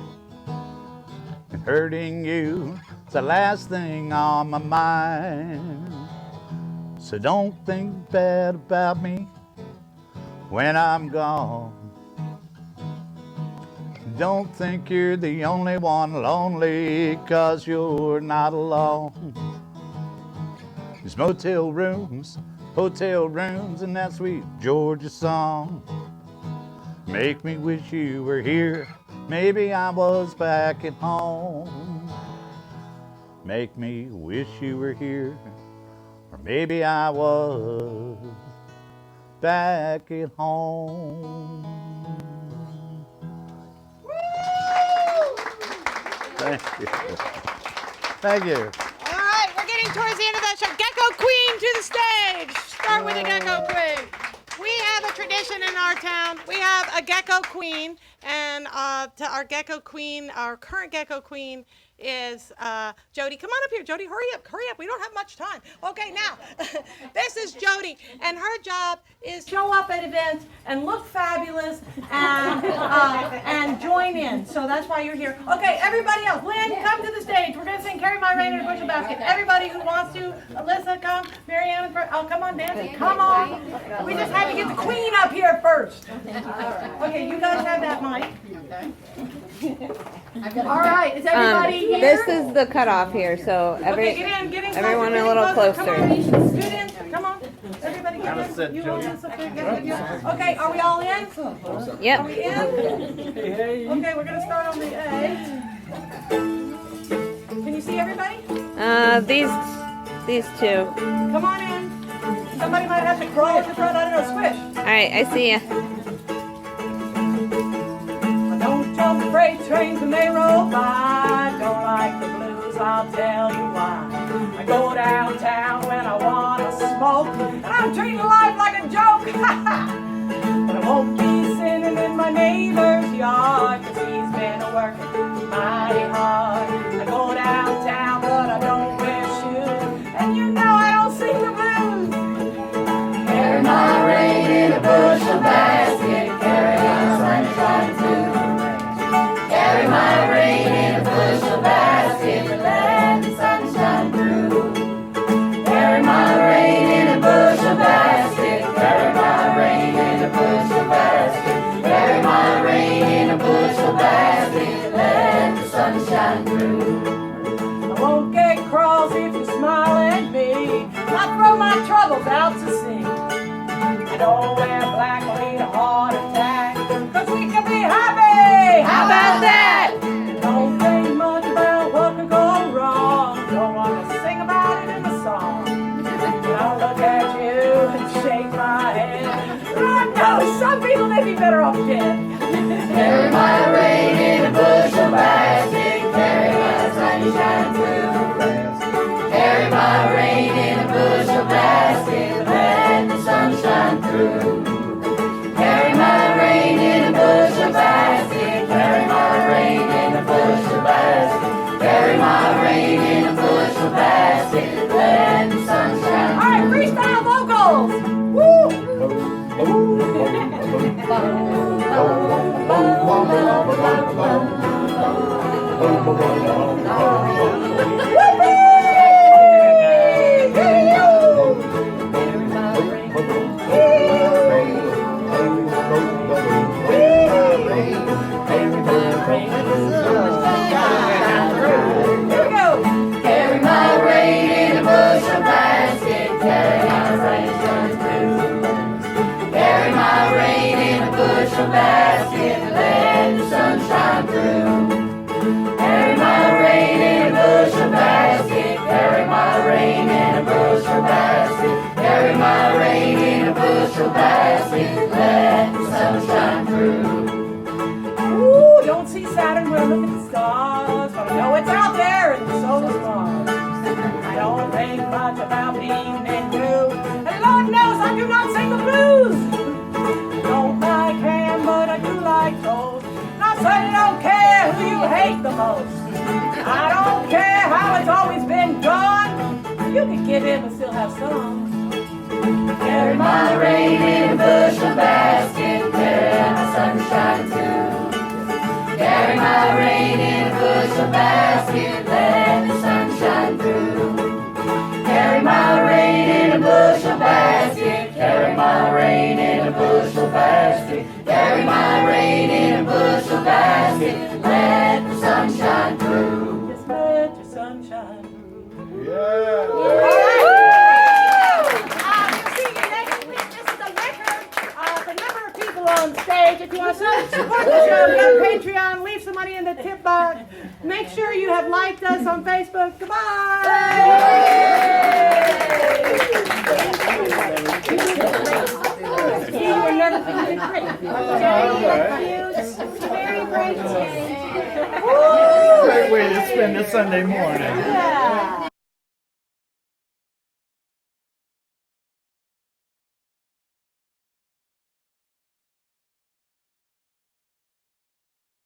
Speaker 6: And hurting you is the last thing on my mind. So don't think bad about me when I'm gone. Don't think you're the only one lonely, 'cause you're not alone. These motel rooms, hotel rooms, and that sweet Georgia song make me wish you were here. Maybe I was back at home. Make me wish you were here. Or maybe I was back at home. Thank you. Thank you.
Speaker 3: All right, we're getting towards the end of that show. Gecko Queen to the stage. Start with the Gecko Queen. We have a tradition in our town. We have a Gecko Queen, and to our Gecko Queen, our current Gecko Queen is Jody. Come on up here, Jody. Hurry up, hurry up. We don't have much time. Okay, now, this is Jody, and her job is
Speaker 2: Show up at events and look fabulous and join in. So that's why you're here. Okay, everybody else, Lynn, come to the stage. We're going to sing Carry My Rain in a Bushel Basket. Everybody who wants to, Alyssa, come. Marianne, oh, come on, Nancy, come on. We just had to get the queen up here first. Okay, you guys have that mic. All right, is everybody here?
Speaker 11: This is the cutoff here, so
Speaker 2: Okay, get in
Speaker 11: everyone
Speaker 2: closer,
Speaker 11: a little
Speaker 2: Come on,
Speaker 11: closer.
Speaker 2: Misha, scoot in. Come on. Everybody get in. You all in, Sophia, get in. Okay, are we all in?
Speaker 11: Yep.
Speaker 2: Are we in? Okay, we're going to start on the A. Can you see everybody?
Speaker 11: These two.
Speaker 2: Come on in. Somebody might have to crawl at the front. I don't know, squish.
Speaker 11: All right, I see ya.
Speaker 2: Don't jump freight trains when they roll by. Don't like the blues, I'll tell you why. I go downtown when I want to smoke, and I'm treating life like a joke. But I won't be sitting in my neighbor's yard, 'cause he's been working mighty hard. I go downtown, but I don't wear shoes, and you know I don't sing the blues. Carry my rain in a bushel basket, carry my sunshine too. Carry my rain in a bushel basket, and let the sunshine through. Carry my rain in a bushel basket, carry my rain in a bushel basket, carry my rain in a bushel basket, let the sunshine through. I won't get cross if you smile at me. I throw my troubles out to sea. I don't wear black or need a heart attack, 'cause we can be happy. How about that? Don't think much about what could go wrong. Don't want to sing about it in the song. I'll look at you and shake my head. Lord knows, some people may be better off dead. Carry my rain in a bushel basket, carry my sunshine too. Carry my rain in a bushel basket, let the sunshine through. Ooh, don't see Saturn when I look at the stars, but I know it's out there and so is Mars. I don't think much about evening news, and Lord knows I do not sing the blues. Don't like ham, but I do like toast. And I certainly don't care who you hate the most. I don't care how it's always been done. You can give in but still have some. Carry my rain in a bushel basket, carry my sunshine too. Carry my rain in a bushel basket, let the sun shine through. Carry my rain in a bushel basket, carry my rain in a bushel basket, carry my rain in a bushel basket, let the sun shine through. Just let your sun shine through.
Speaker 4: Yeah.
Speaker 2: All right. On stage. If you want to support the show, go to Patreon, leave some money in the tip box. Make sure you have liked us on Facebook. Goodbye! You were never thinking very bright.
Speaker 4: Great way to spend a Sunday morning.
Speaker 2: Yeah.